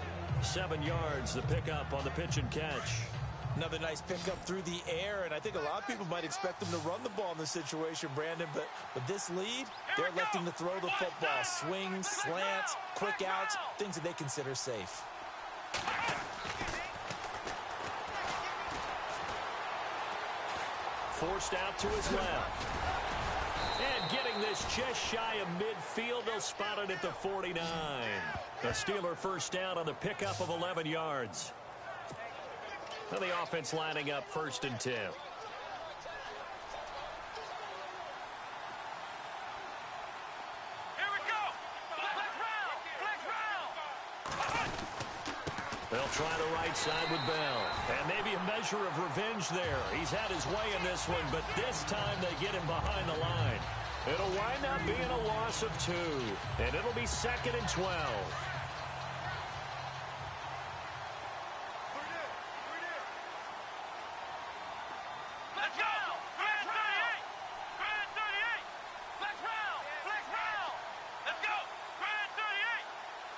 7 yards, the pickup on the pitch and catch. Another nice pickup through the air, and I think a lot of people might expect them to run the ball in this situation, Brandon, but with this lead, they're electing to throw the football. Swings, slants, quick outs, things that they consider safe. Forced out to his left. And getting this just shy of midfield, they'll spot it at the 49. The Steeler first down on the pickup of 11 yards. Now the offense lining up 1st and 10. They'll try the right side with Bell. And maybe a measure of revenge there. He's had his way in this one, but this time they get him behind the line. It'll wind up being a loss of 2. And it'll be 2nd and 12. Let's go! Grand 38! Grand 38! Flex round! Flex round! Let's go! Grand 38!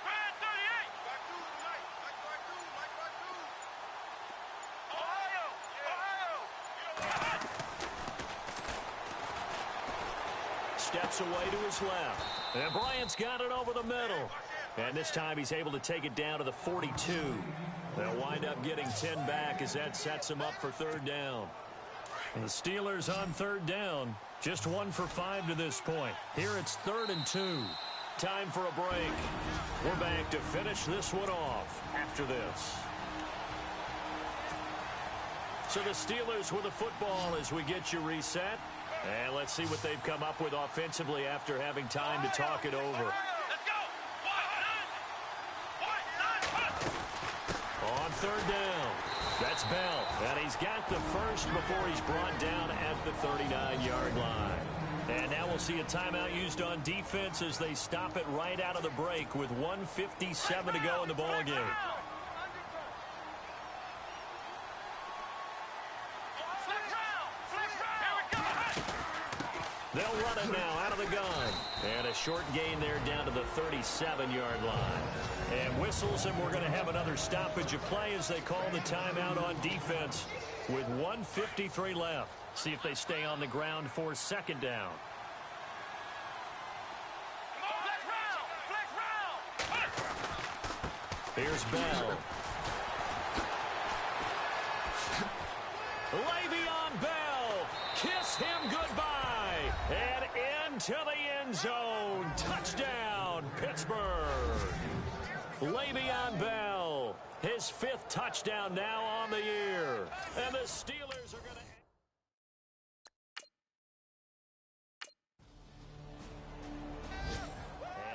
Grand 38! Back two tonight! Back two! Ohio! Ohio! Steps away to his left. And Bryant's got it over the middle. And this time he's able to take it down to the 42. They'll wind up getting 10 back as that sets him up for 3rd down. And the Steelers on 3rd down. Just 1 for 5 to this point. Here it's 3rd and 2. Time for a break. We're back to finish this one off after this. So the Steelers with the football as we get you reset. And let's see what they've come up with offensively after having time to talk it over. Let's go! 1-9! 1-9! On third down. That's Bell, and he's got the first before he's brought down at the 39-yard line. And now we'll see a timeout used on defense as they stop it right out of the break with 1:57 to go in the ball game. They'll run it now out of the gun. And a short gain there down to the 37-yard line. And whistles, and we're going to have another stoppage of play as they call the timeout on defense with 1:53 left. See if they stay on the ground for second down. Here's Bell. Le'Veon Bell. Kiss him goodbye. And into the end zone. Touchdown, Pittsburgh. Le'Veon Bell. His 5th touchdown now on the year. And the Steelers are going to...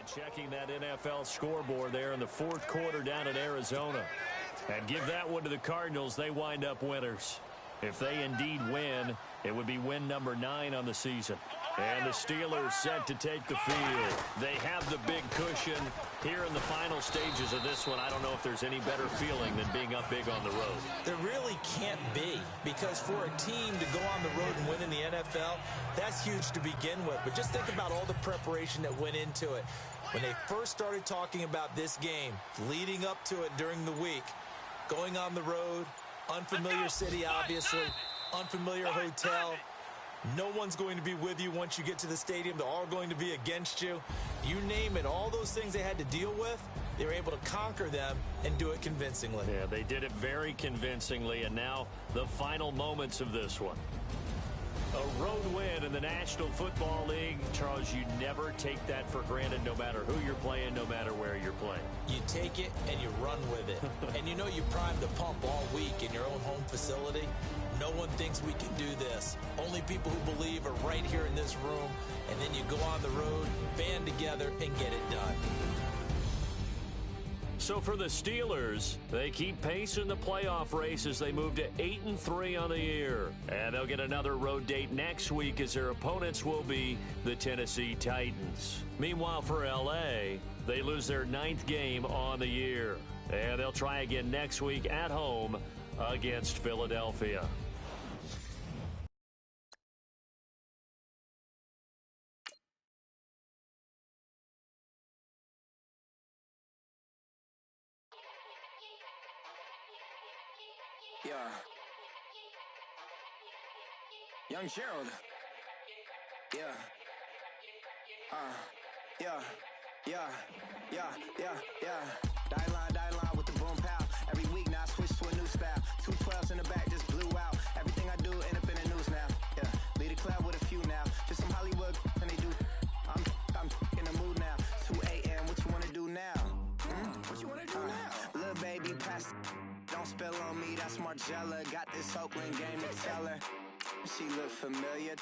Checking that NFL scoreboard there in the 4th quarter down in Arizona. And give that one to the Cardinals. They wind up winners. If they indeed win, it would be win number 9 on the season. And the Steelers set to take the field. They have the big cushion. Here in the final stages of this one, I don't know if there's any better feeling than being up big on the road. There really can't be, because for a team to go on the road and win in the NFL, that's huge to begin with. But just think about all the preparation that went into it. When they first started talking about this game, leading up to it during the week, going on the road, unfamiliar city, obviously, unfamiliar hotel. No one's going to be with you once you get to the stadium. They're all going to be against you. You name it, all those things they had to deal with, they were able to conquer them and do it convincingly. Yeah, they did it very convincingly, and now the final moments of this one. A road win in the National Football League. Charles, you never take that for granted no matter who you're playing, no matter where you're playing. You take it and you run with it. And you know you primed the pump all week in your own home facility. No one thinks we can do this. Only people who believe are right here in this room. And then you go on the road, band together, and get it done. So for the Steelers, they keep pace in the playoff race as they move to 8-3 on the year. And they'll get another road date next week as their opponents will be the Tennessee Titans. Meanwhile, for L.A., they lose their 9th game on the year. And they'll try again next week at home against Philadelphia. Yeah. Young Gerald. Yeah. Die line with the boom pow. Every week now I switch to a new style. 2 12s in the back just blew out. Everything I do end up in the news now. Yeah. Lead a club with a few now. Just some Hollywood and they do. I'm in the mood now. 2 a.m. What you wanna do now? What you wanna do now? Little baby pass. Don't spill on me, that's Margella. Got this Oakland game to tell her. She look familiar.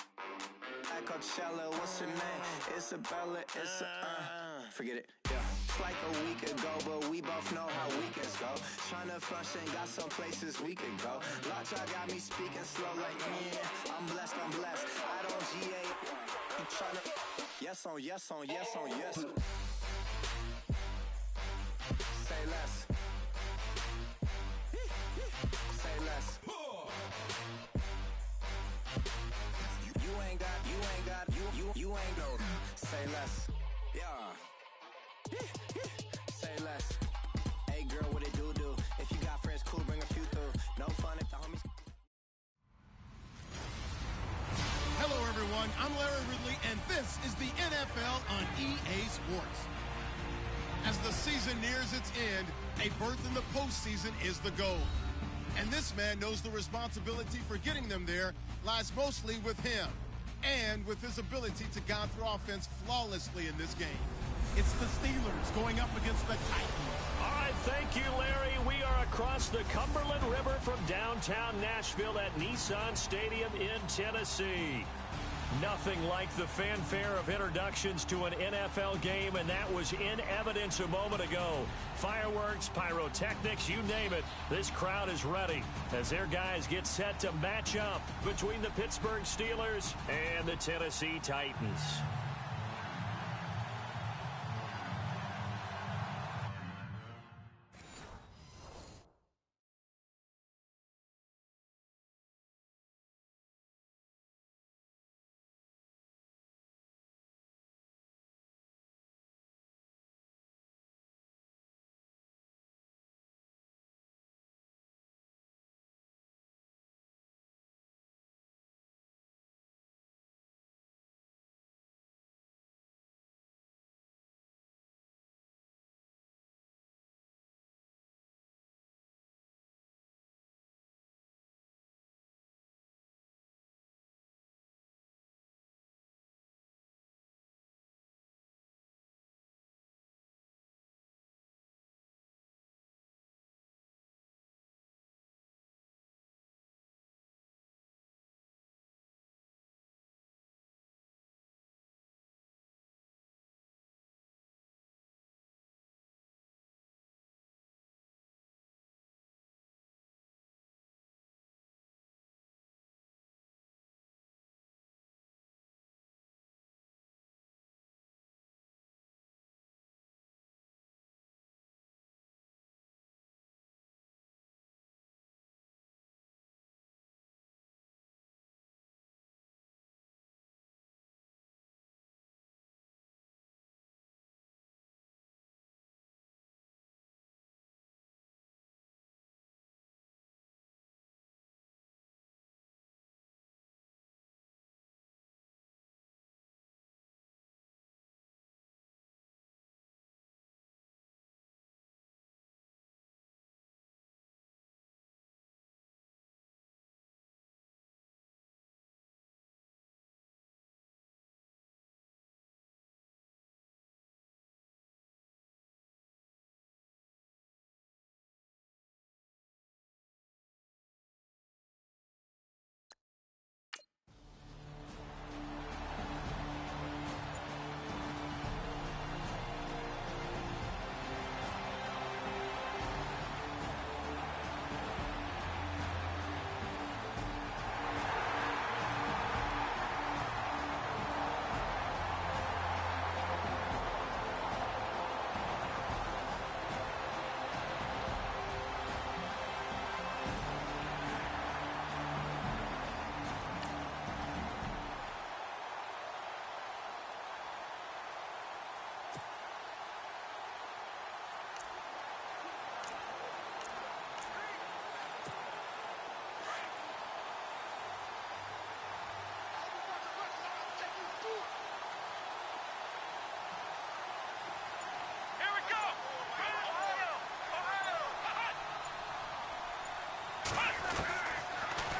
Like Coachella, what's her name? Isabella, forget it, yeah. It's like a week ago, but we both know how weekends go. Tryna function, got some places we could go. Lockjaw got me speaking slow like, yeah, I'm blessed. I don't GA. You tryna, yes on yes. Say less. Say less. You ain't go. Say less. Yeah. Say less. Hey girl, what it do? If you got friends, cool, bring a few through. No fun if the homies. Hello, everyone. I'm Larry Ridley, and this is the NFL on EA Sports. As the season nears its end, a berth in the postseason is the goal. And this man knows the responsibility for getting them there lies mostly with him and with his ability to guide through offense flawlessly in this game. It's the Steelers going up against the Titans. All right, thank you, Larry. We are across the Cumberland River from downtown Nashville at Nissan Stadium in Tennessee. Nothing like the fanfare of introductions to an NFL game, and that was in evidence a moment ago. Fireworks, pyrotechnics, you name it. This crowd is ready as their guys get set to match up between the Pittsburgh Steelers and the Tennessee Titans.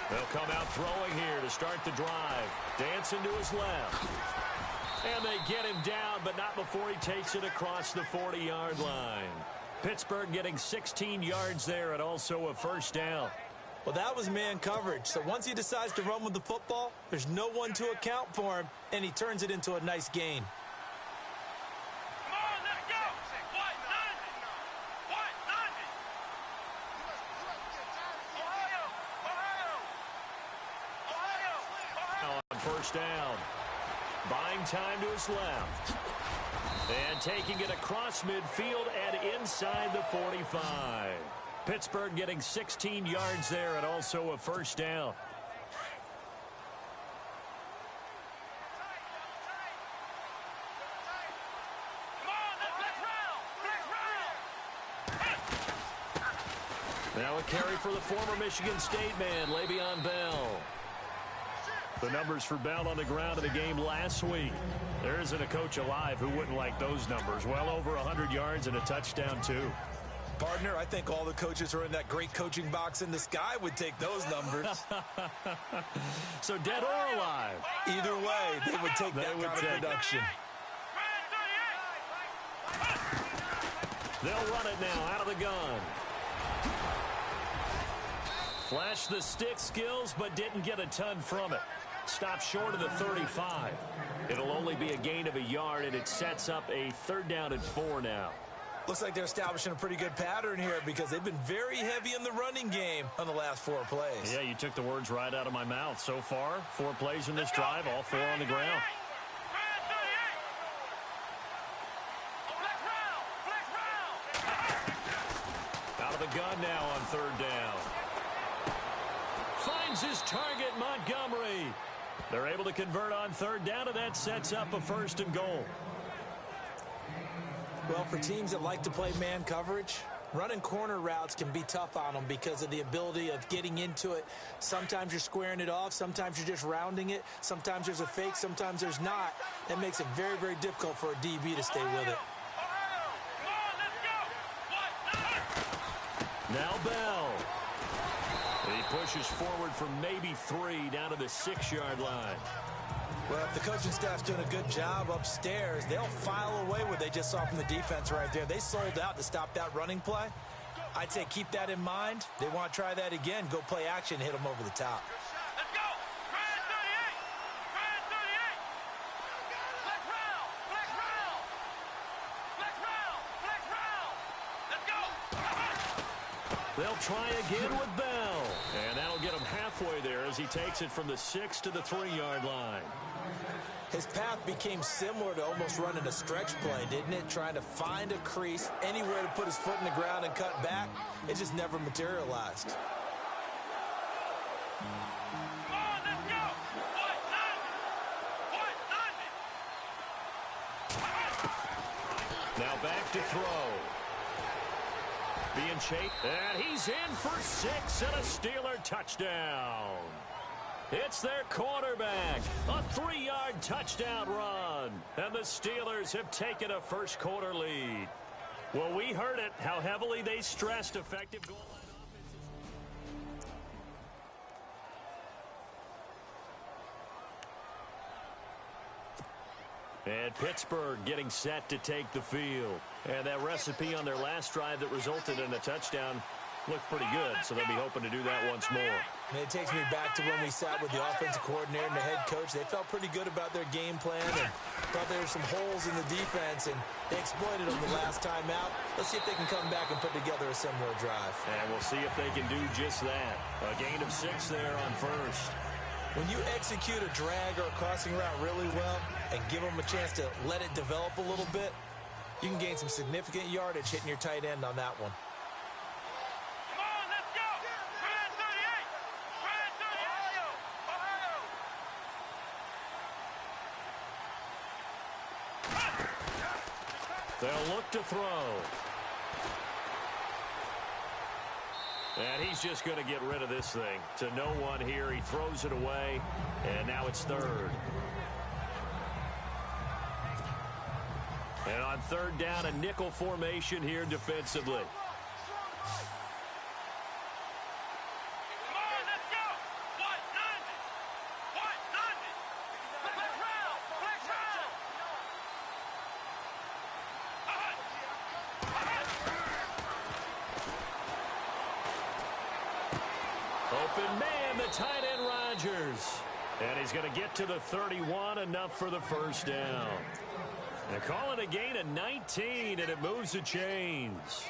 They'll come out throwing here to start the drive. Dancing to his left. And they get him down, but not before he takes it across the 40-yard line. Pittsburgh getting 16 yards there and also a first down. Well, that was man coverage. So once he decides to run with the football, there's no one to account for him, and he turns it into a nice gain. First down. Buying time to his left. And taking it across midfield and inside the 45. Pittsburgh getting 16 yards there and also a first down. Now a carry for the former Michigan State man, Le'Veon Bell. The numbers for Bell on the ground in the game last week. There isn't a coach alive who wouldn't like those numbers. Well over 100 yards and a touchdown, too. Partner, I think all the coaches are in that great coaching box in the sky would take those numbers. So dead or alive? Either way, they would take that kind of production. They'll run it now out of the gun. Flashed the stick skills, but didn't get a ton from it. Stops short of the 35. It'll only be a gain of a yard, and it sets up a 3rd down and 4 now. Looks like they're establishing a pretty good pattern here because they've been very heavy in the running game on the last 4 plays. Yeah, you took the words right out of my mouth. So far, 4 plays in this drive, all 4 on the ground. Out of the gun now on 3rd down. Finds his target, Montgomery. They're able to convert on 3rd down, and that sets up a 1st and goal. Well, for teams that like to play man coverage, running corner routes can be tough on them because of the ability of getting into it. Sometimes you're squaring it off. Sometimes you're just rounding it. Sometimes there's a fake. Sometimes there's not. That makes it very, very difficult for a DB to stay with it. Now Bell. He pushes forward for maybe 3 down to the 6-yard line. Well, if the coaching staff's doing a good job upstairs, they'll file away what they just saw from the defense right there. They sold out to stop that running play. I'd say keep that in mind. They want to try that again. Go play action, hit them over the top. Let's go! Grand 38! Grand 38! Flex round! Flex round! Flex round! Flex round! Let's go! They'll try again with Bell. And that'll get him halfway there as he takes it from the 6 to the 3-yard line. His path became similar to almost running a stretch play, didn't it? Trying to find a crease, anywhere to put his foot in the ground and cut back. It just never materialized. Come on, let's go! Now back to throw. Being chased, and he's in for 6 and a Steeler touchdown. It's their quarterback. A 3-yard touchdown run. And the Steelers have taken a first-quarter lead. Well, we heard it, how heavily they stressed effective goal line offenses. And Pittsburgh getting set to take the field. And that recipe on their last drive that resulted in a touchdown looked pretty good, so they'll be hoping to do that once more. And it takes me back to when we sat with the offensive coordinator and the head coach. They felt pretty good about their game plan and thought there were some holes in the defense, and they exploited them the last time out. Let's see if they can come back and put together a similar drive. And we'll see if they can do just that. A gain of 6 there on 1st. When you execute a drag or a crossing route really well and give them a chance to let it develop a little bit, you can gain some significant yardage hitting your tight end on that one. They'll look to throw. And he's just going to get rid of this thing. To no one here. He throws it away. And now it's 3rd. And on 3rd down, a nickel formation here defensively. Open man, the tight end Rodgers. And he's going to get to the 31, enough for the 1st down. And call it a gain of 19, and it moves the chains.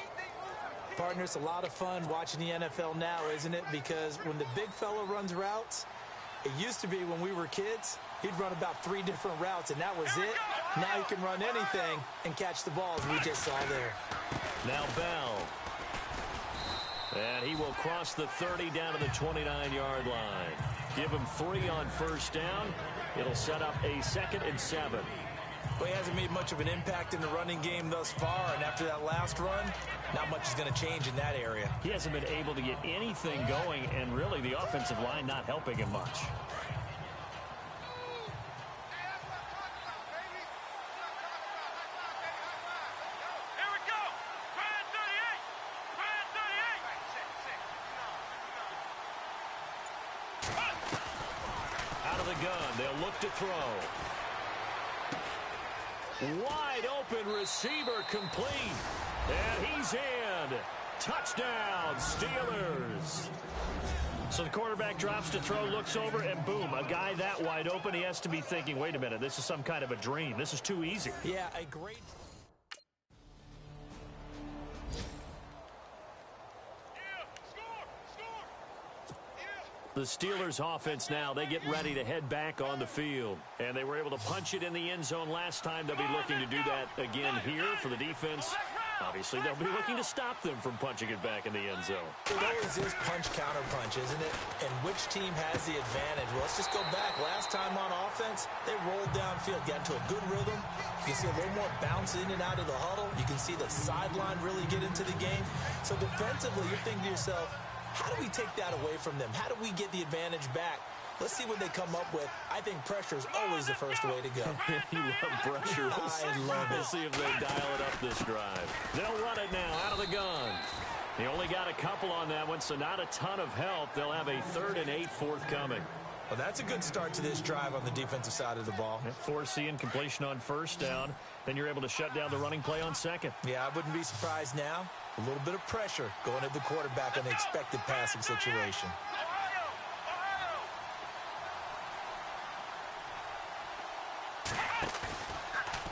Partner, it's a lot of fun watching the NFL now, isn't it? Because when the big fella runs routes, it used to be when we were kids, he'd run about 3 different routes, and that was it. Now he can run anything and catch the ball, as we just saw there. Now Bell. And he will cross the 30 down to the 29-yard line. Give him 3 on 1st down. It'll set up a 2nd and 7. Well, he hasn't made much of an impact in the running game thus far, and after that last run, not much is going to change in that area. He hasn't been able to get anything going, and really the offensive line not helping him much. They'll look to throw. Wide open receiver complete. And he's in. Touchdown, Steelers. So the quarterback drops to throw, looks over, and boom, a guy that wide open. He has to be thinking, wait a minute, this is some kind of a dream. This is too easy. Yeah, a great... The Steelers offense now, they get ready to head back on the field. And they were able to punch it in the end zone last time. They'll be looking to do that again here for the defense. Obviously, they'll be looking to stop them from punching it back in the end zone. It always is punch-counter-punch, isn't it? And which team has the advantage? Well, let's just go back. Last time on offense, they rolled downfield, got into a good rhythm. You can see a little more bounce in and out of the huddle. You can see the sideline really get into the game. So defensively, you're thinking to yourself, how do we take that away from them? How do we get the advantage back? Let's see what they come up with. I think pressure is always the first way to go. You love pressure. I love it. We'll see if they dial it up this drive. They'll run it now out of the gun. He only got a couple on that one, so not a ton of help. They'll have a 3rd and 8 forthcoming. Well, that's a good start to this drive on the defensive side of the ball. Forcing completion on first down. Then you're able to shut down the running play on second. Yeah, I wouldn't be surprised now. A little bit of pressure going at the quarterback in the expected passing situation.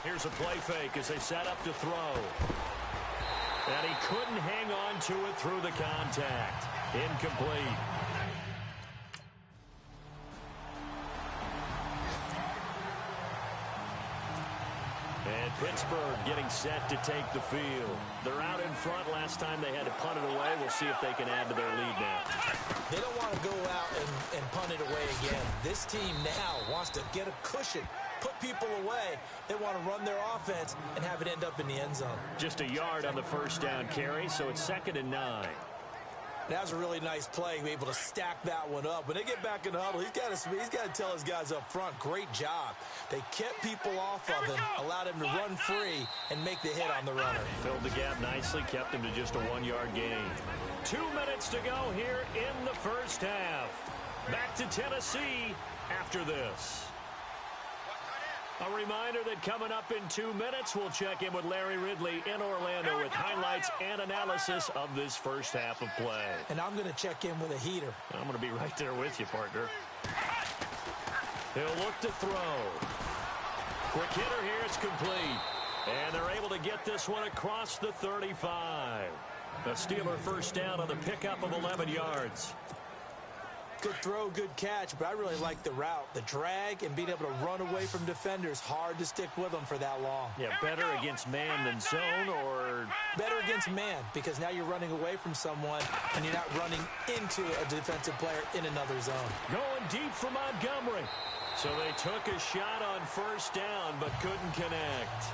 Here's a play fake as they set up to throw. And he couldn't hang on to it through the contact. Incomplete. And Pittsburgh getting set to take the field. They're out in front. Last time they had to punt it away. We'll see if they can add to their lead now. They don't want to go out and punt it away again. This team now wants to get a cushion, put people away. They want to run their offense and have it end up in the end zone. Just a yard on the first down carry, so it's 2nd and 9. That was a really nice play, able to stack that one up. When they get back in the huddle, he's got to tell his guys up front, great job. They kept people off of him, allowed him to run free and make the hit on the runner. Filled the gap nicely, kept him to just a 1-yard gain. 2 minutes to go here in the first half. Back to Tennessee after this. A reminder that coming up in 2 minutes, we'll check in with Larry Ridley in Orlando with highlights and analysis of this first half of play. And I'm going to check in with a heater. I'm going to be right there with you, partner. He'll look to throw. Quick hitter here, it's complete. And they're able to get this one across the 35. A Steeler first down on the pickup of 11 yards. Good throw, good catch, but I really like the route. The drag and being able to run away from defenders, hard to stick with them for that long. Yeah, better against man than zone, or? Better against man, because now you're running away from someone and you're not running into a defensive player in another zone. Going deep for Montgomery. So they took a shot on first down, but couldn't connect.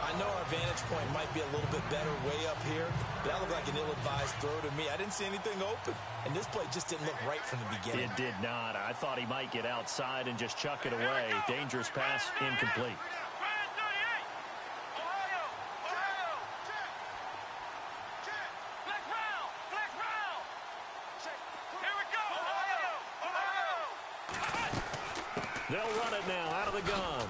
I know our vantage point might be a little bit better way up here, but that looked like an ill-advised throw to me. I didn't see anything open, and this play just didn't look right from the beginning. It did not. I thought he might get outside and just chuck it away. Dangerous pass, incomplete. They'll run it now out of the gun.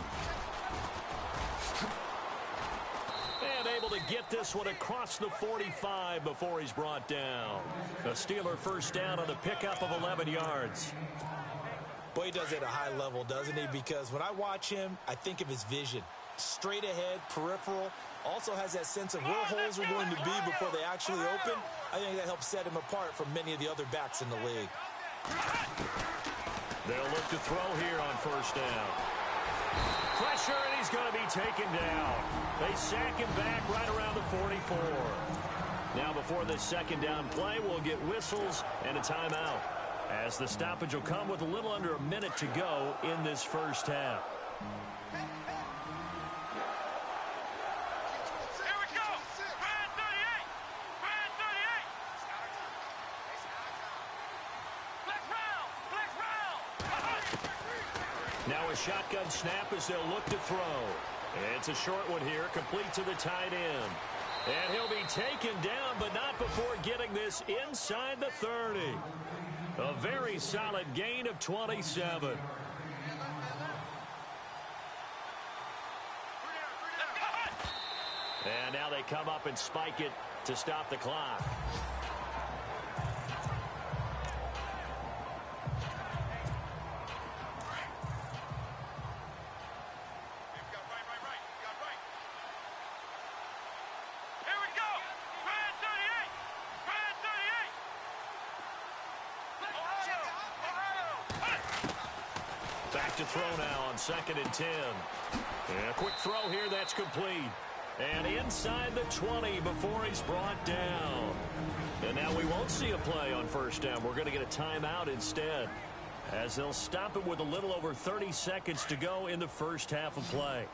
And able to get this one across the 45 before he's brought down. A Steeler first down on the pickup of 11 yards. Boy, he does it at a high level, doesn't he? Because when I watch him, I think of his vision. Straight ahead, peripheral. Also has that sense of where holes are going to be before they actually open. I think that helps set him apart from many of the other backs in the league. They'll look to throw here on first down. Pressure, and he's going to be taken down. They sack him back right around the 44. Now before this second down play, we'll get whistles and a timeout, as the stoppage will come with a little under a minute to go in this first half. Now a shotgun snap as they'll look to throw. It's a short one here, complete to the tight end. And he'll be taken down, but not before getting this inside the 30. A very solid gain of 27. And now they come up and spike it to stop the clock. to throw now on 2nd and 10. And a quick throw here, that's complete. And inside the 20 before he's brought down. And now we won't see a play on 1st down. We're going to get a timeout instead, as they'll stop it with a little over 30 seconds to go in the first half of play.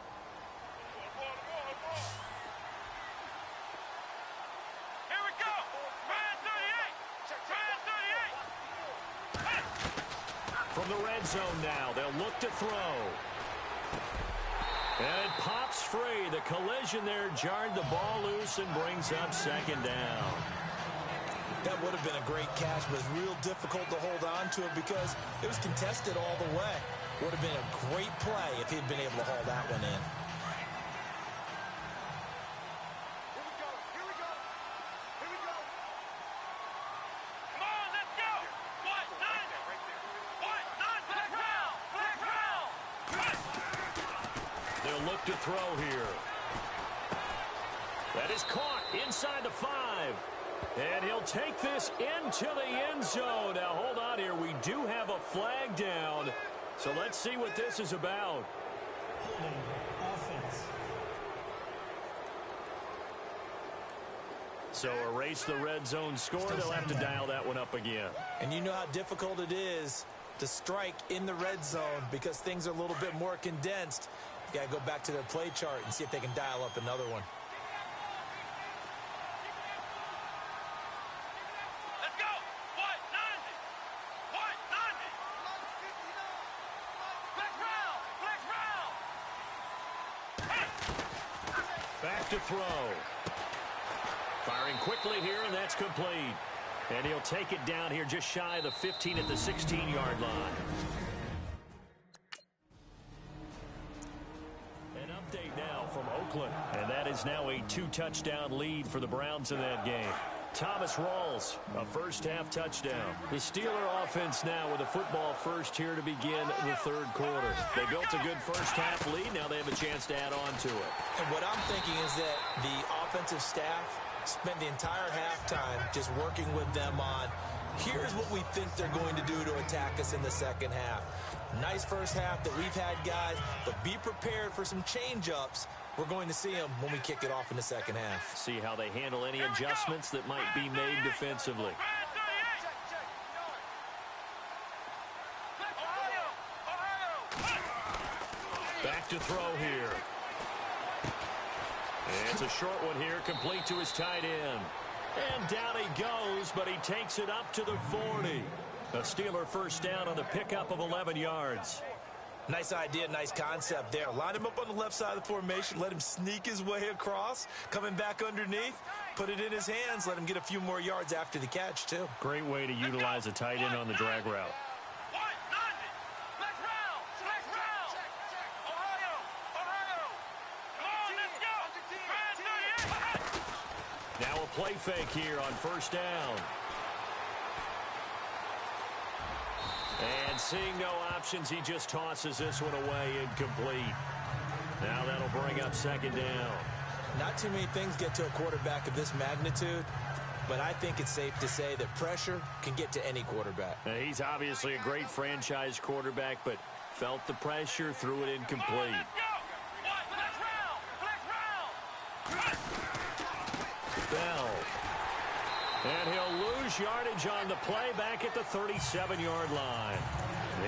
Here we go. Brand 38. From the red zone now, they'll look to throw. And it pops free. The collision there jarred the ball loose and brings up 2nd down. That would have been a great catch, but it's real difficult to hold on to it because it was contested all the way. Would have been a great play if he'd been able to haul that one in. Come on, let's go. What? None. What? None. Flex round. Flex round. They'll look to throw here. That is caught inside the 5. And he'll take this into the end zone. Now, hold on here. We do have a flag down. So let's see what this is about. Holding offense. So erase the red zone score. They'll have to dial that one up again. And you know how difficult it is to strike in the red zone because things are a little bit more condensed. You got to go back to their play chart and see if they can dial up another one. Let's go. What? None. What? None. Flex round. Flex round. Back to throw. Firing quickly here, and that's complete. And he'll take it down here just shy of the 15 at the 16-yard line. An update now from Oakland. And that is now a 2-touchdown lead for the Browns in that game. Thomas Rawls, a first-half touchdown. The Steeler offense now with a football first here to begin the third quarter. They built a good first-half lead. Now they have a chance to add on to it. And what I'm thinking is that the offensive staff spent the entire halftime just working with them on, here's what we think they're going to do to attack us in the second half. Nice first half that we've had, guys, but be prepared for some change-ups. We're going to see them when we kick it off in the second half. See how they handle any adjustments that might be made defensively. Back to throw here. And it's a short one here, complete to his tight end. And down he goes, but he takes it up to the 40. A Steeler first down on the pickup of 11 yards. Nice idea, nice concept there. Line him up on the left side of the formation, let him sneak his way across, coming back underneath, put it in his hands, let him get a few more yards after the catch, too. Great way to utilize a tight end on the drag route. Now a play fake here on first down. And seeing no options, he just tosses this one away, incomplete. Now that'll bring up second down. Not too many things get to a quarterback of this magnitude, but I think it's safe to say that pressure can get to any quarterback. Now, he's obviously a great franchise quarterback, but felt the pressure, threw it incomplete. Bell. And he'll lose yardage on the play back at the 37-yard line.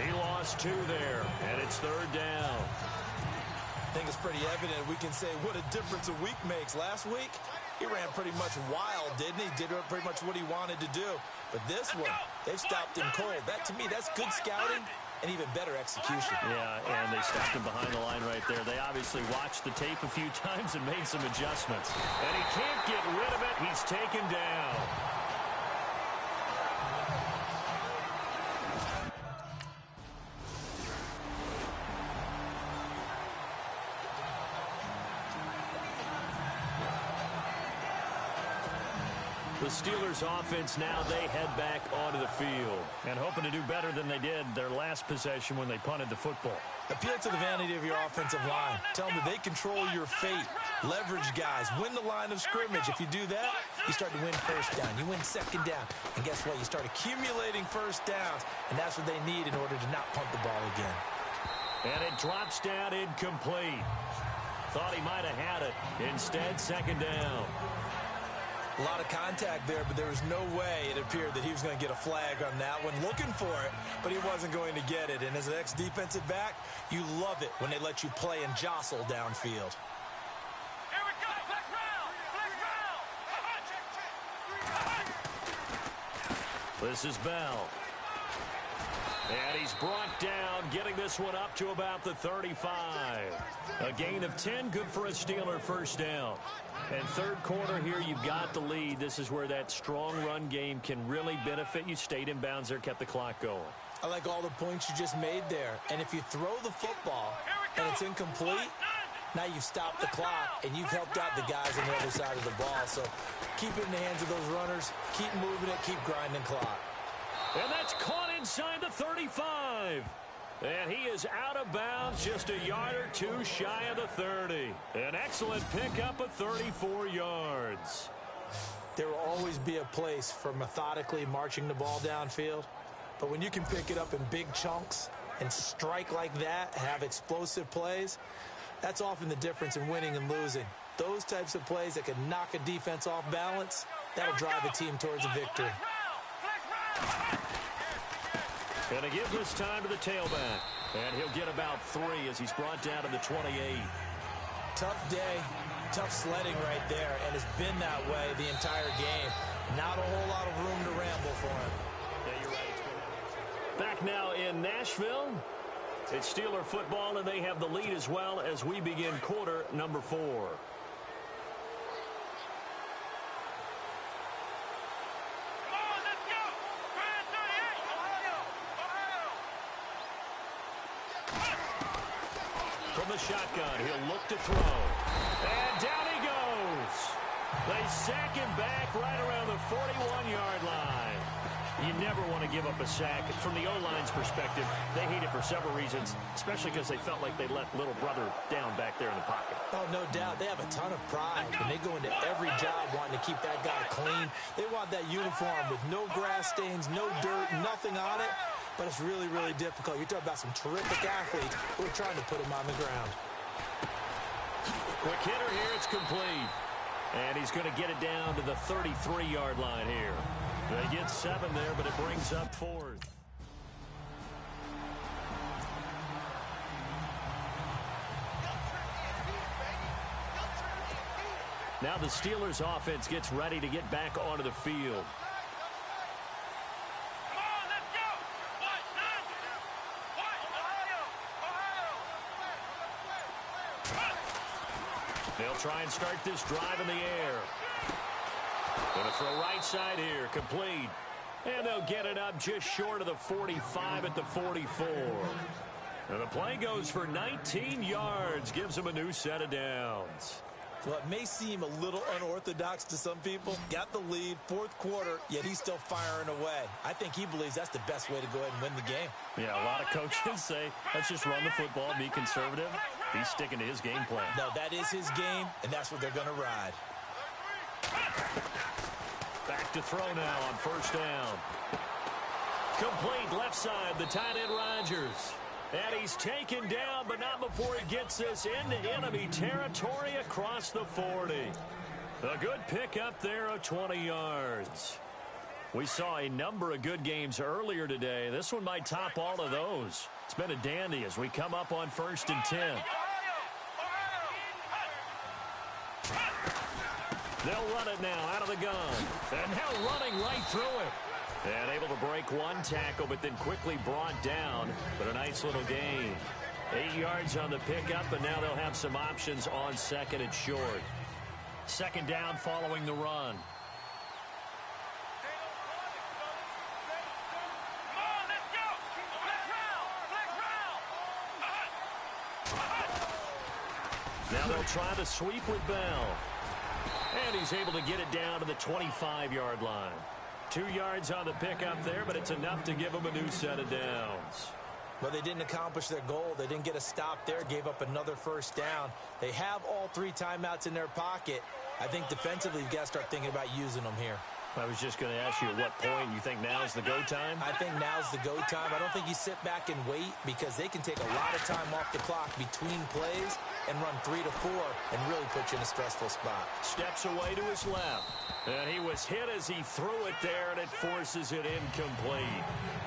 He lost 2 there, and it's third down. I think it's pretty evident we can say what a difference a week makes. Last week, he ran pretty much wild, didn't he? Did pretty much what he wanted to do. But this one, they've stopped him cold. That, to me, that's good scouting and even better execution. Yeah, and they stopped him behind the line right there. They obviously watched the tape a few times and made some adjustments. And he can't get rid of it. He's taken down. The Steelers offense now, they head back onto the field and hoping to do better than they did their last possession when they punted the football. Appeal to the vanity of your offensive line. Tell them that they control your fate. Leverage guys. Win the line of scrimmage. If you do that, you start to win first down. You win second down. And guess what? You start accumulating first downs. And that's what they need in order to not punt the ball again. And it drops down incomplete. Thought he might have had it. Instead, second down. A lot of contact there, but there was no way it appeared that he was going to get a flag on that one. Looking for it, but he wasn't going to get it. And as an ex-defensive back, you love it when they let you play and jostle downfield. Here we go. Flex round. This is Bell. And he's brought down, getting this one up to about the 35. A gain of 10, good for a Steeler first down. And third quarter here, you've got the lead. This is where that strong run game can really benefit you. Stayed in bounds there, kept the clock going. I like all the points you just made there. And if you throw the football and it's incomplete, now you've stopped the clock and you've helped out the guys on the other side of the ball. So keep it in the hands of those runners. Keep moving it. Keep grinding clock. And that's caught inside the 35. And he is out of bounds, just a yard or two shy of the 30. An excellent pickup of 34 yards. There will always be a place for methodically marching the ball downfield. But when you can pick it up in big chunks and strike like that, have explosive plays, that's often the difference in winning and losing. Those types of plays that can knock a defense off balance, that'll drive a team towards a victory. Going to give this time to the tailback. And he'll get about 3 as he's brought down to the 28. Tough day, tough sledding right there, and it's been that way the entire game. Not a whole lot of room to ramble for him. Yeah, you're right. Back now in Nashville. It's Steeler football, and they have the lead as well as we begin quarter number 4. From the shotgun, he'll look to throw. And down he goes. They sack him back right around the 41-yard line. You never want to give up a sack. From the O-line's perspective, they hate it for several reasons, especially because they felt like they let little brother down back there in the pocket. Oh, no doubt. They have a ton of pride, and they go into every job wanting to keep that guy clean. They want that uniform with no grass stains, no dirt, nothing on it. But it's really, really difficult. You're talking about some terrific athletes who are trying to put him on the ground. Quick hitter here. It's complete. And he's going to get it down to the 33-yard line here. They get 7 there, but it brings up 4th. Now the Steelers offense gets ready to get back onto the field. They'll try and start this drive in the air. Going to throw right side here, complete. And they'll get it up just short of the 45 at the 44. And the play goes for 19 yards, gives them a new set of downs. Well, it may seem a little unorthodox to some people. Got the lead, 4th quarter, yet he's still firing away. I think he believes that's the best way to go ahead and win the game. Yeah, a lot of coaches say, let's just run the football, be conservative. He's sticking to his game plan. No, that is his game, and that's what they're going to ride. Back to throw now on first down. Complete left side, the tight end Rodgers. And he's taken down, but not before he gets this into enemy territory across the 40. A good pickup there of 20 yards. We saw a number of good games earlier today. This one might top all of those. It's been a dandy as we come up on 1st and 10. They'll run it now out of the gun. And now running right through it. And able to break one tackle, but then quickly brought down. But a nice little gain. 8 yards on the pickup, and now they'll have some options on 2nd and short. 2nd down following the run. Now they'll try the sweep with Bell. And he's able to get it down to the 25-yard line. 2 yards on the pickup there, but it's enough to give them a new set of downs. Well, they didn't accomplish their goal. They didn't get a stop there, gave up another first down. They have all 3 timeouts in their pocket. I think defensively, you've got to start thinking about using them here. I was just going to ask you at what point you think now's the go time? I think now's the go time. I don't think you sit back and wait because they can take a lot of time off the clock between plays and run 3 to 4 and really put you in a stressful spot. Steps away to his left. And he was hit as he threw it there, and it forces it incomplete.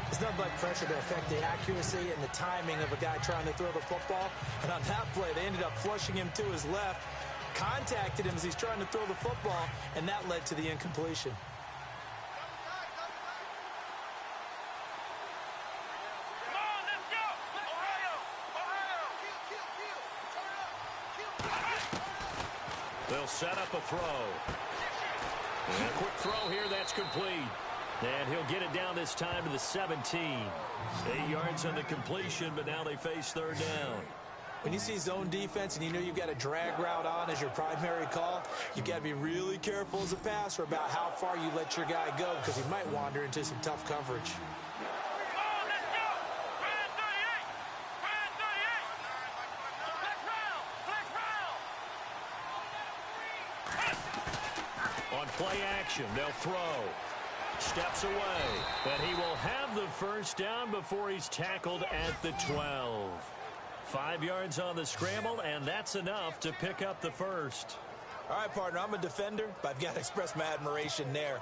It's nothing like pressure to affect the accuracy and the timing of a guy trying to throw the football. And on that play, they ended up flushing him to his left, contacted him as he's trying to throw the football, and that led to the incompletion. They'll set up a throw. And a quick throw here, that's complete. And he'll get it down this time to the 17. 8 yards on the completion, but now they face third down. When you see zone defense and you know you've got a drag route on as your primary call, you've got to be really careful as a passer about how far you let your guy go because he might wander into some tough coverage. On play action, they'll throw. Steps away, and he will have the first down before he's tackled at the 12. 5 yards on the scramble, and that's enough to pick up the first. All right, partner, I'm a defender, but I've got to express my admiration there.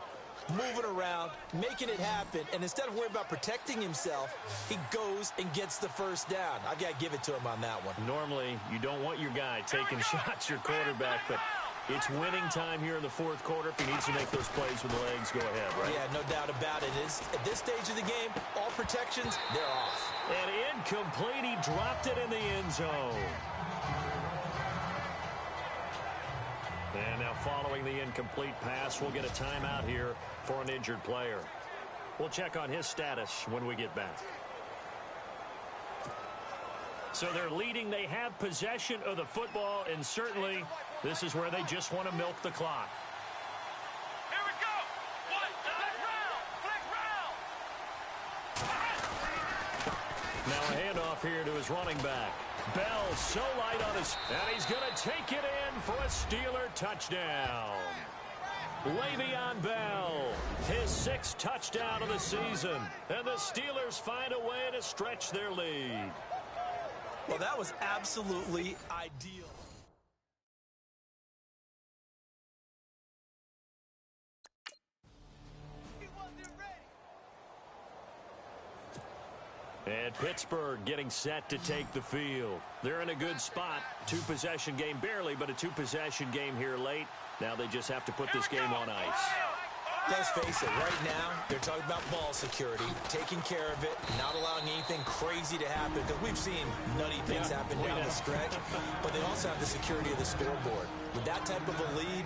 Moving around, making it happen, and instead of worrying about protecting himself, he goes and gets the first down. I've got to give it to him on that one. Normally, you don't want your guy taking shots, your quarterback, but it's winning time here in the fourth quarter. If he needs to make those plays with the legs, go ahead, right? Yeah, no doubt about it. At this stage of the game, all protections, they're off. And incomplete, he dropped it in the end zone. And now following the incomplete pass, we'll get a timeout here for an injured player. We'll check on his status when we get back. So they're leading. They have possession of the football, and certainly this is where they just want to milk the clock. Here we go. Flex round. Now a handoff here to his running back. Bell so light on his, and he's going to take it in for a Steeler touchdown. Le'Veon Bell, his 6th touchdown of the season, and the Steelers find a way to stretch their lead. Well, that was absolutely ideal. And Pittsburgh getting set to take the field. They're in a good spot. 2-possession game, barely, but a 2-possession game here late. Now they just have to put this game on ice. Let's face it, right now, they're talking about ball security, taking care of it, not allowing anything crazy to happen, because we've seen nutty things happen down the stretch, but they also have the security of the scoreboard. With that type of a lead,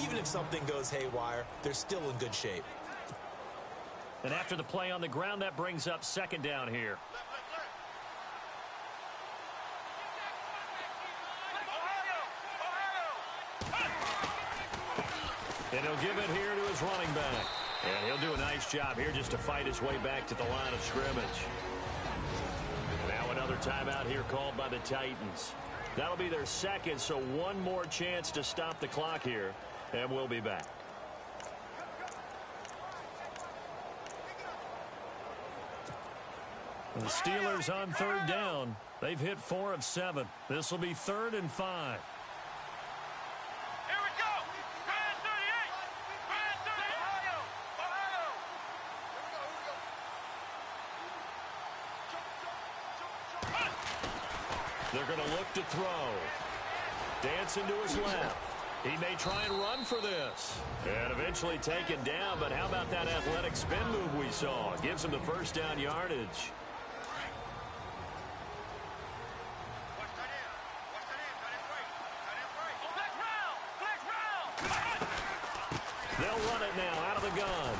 even if something goes haywire, they're still in good shape. And after the play on the ground, that brings up second down here. And he'll give it here to his running back. And he'll do a nice job here just to fight his way back to the line of scrimmage. Now another timeout here called by the Titans. That'll be their second, so one more chance to stop the clock here, and we'll be back. The Steelers on third down. They've hit 4 of 7. This will be 3rd and 5. Here we go. Grand 38. Grand 38. They're going to look to throw. Dancing to his left. He may try and run for this. And eventually taken down, but how about that athletic spin move we saw? Gives him the first down yardage. They'll run it now out of the gun.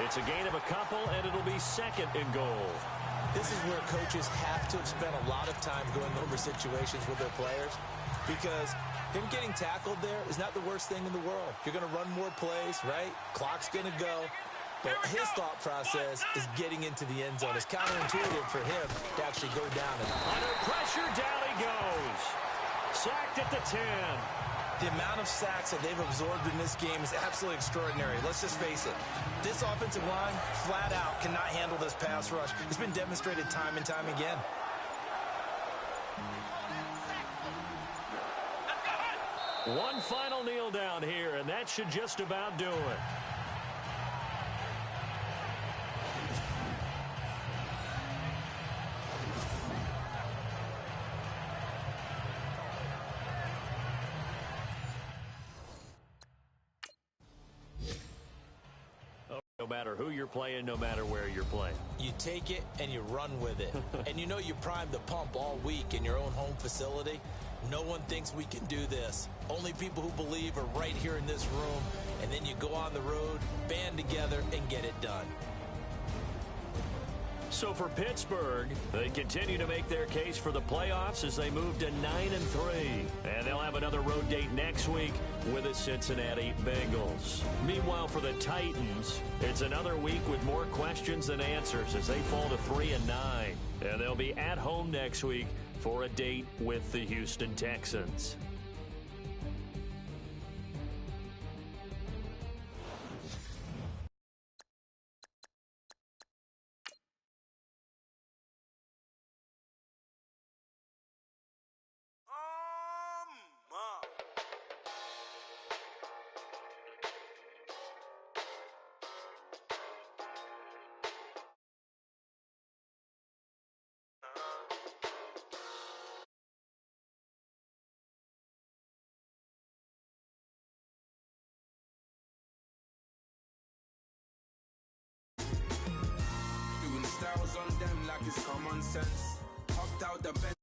It's a gain of a couple, and it'll be 2nd and goal. This is where coaches have to have spent a lot of time going over situations with their players, because him getting tackled there is not the worst thing in the world. You're going to run more plays, right? Clock's going to go. But his thought process is getting into the end zone. It's counterintuitive for him to actually go down. Under pressure, down he goes. Sacked at the 10. The amount of sacks that they've absorbed in this game is absolutely extraordinary. Let's just face it. This offensive line, flat out, cannot handle this pass rush. It's been demonstrated time and time again. One final kneel down here, and that should just about do it. No matter who you're playing, no matter where you're playing. You take it and you run with it. And you know you primed the pump all week in your own home facility. No one thinks we can do this. Only people who believe are right here in this room. And then you go on the road, band together, and get it done. So for Pittsburgh, they continue to make their case for the playoffs as they move to 9-3. And they'll have another road date next week with the Cincinnati Bengals. Meanwhile, for the Titans, it's another week with more questions than answers as they fall to 3-9. And they'll be at home next week for a date with the Houston Texans. Styles on them like it's common sense. Hopped out the bed.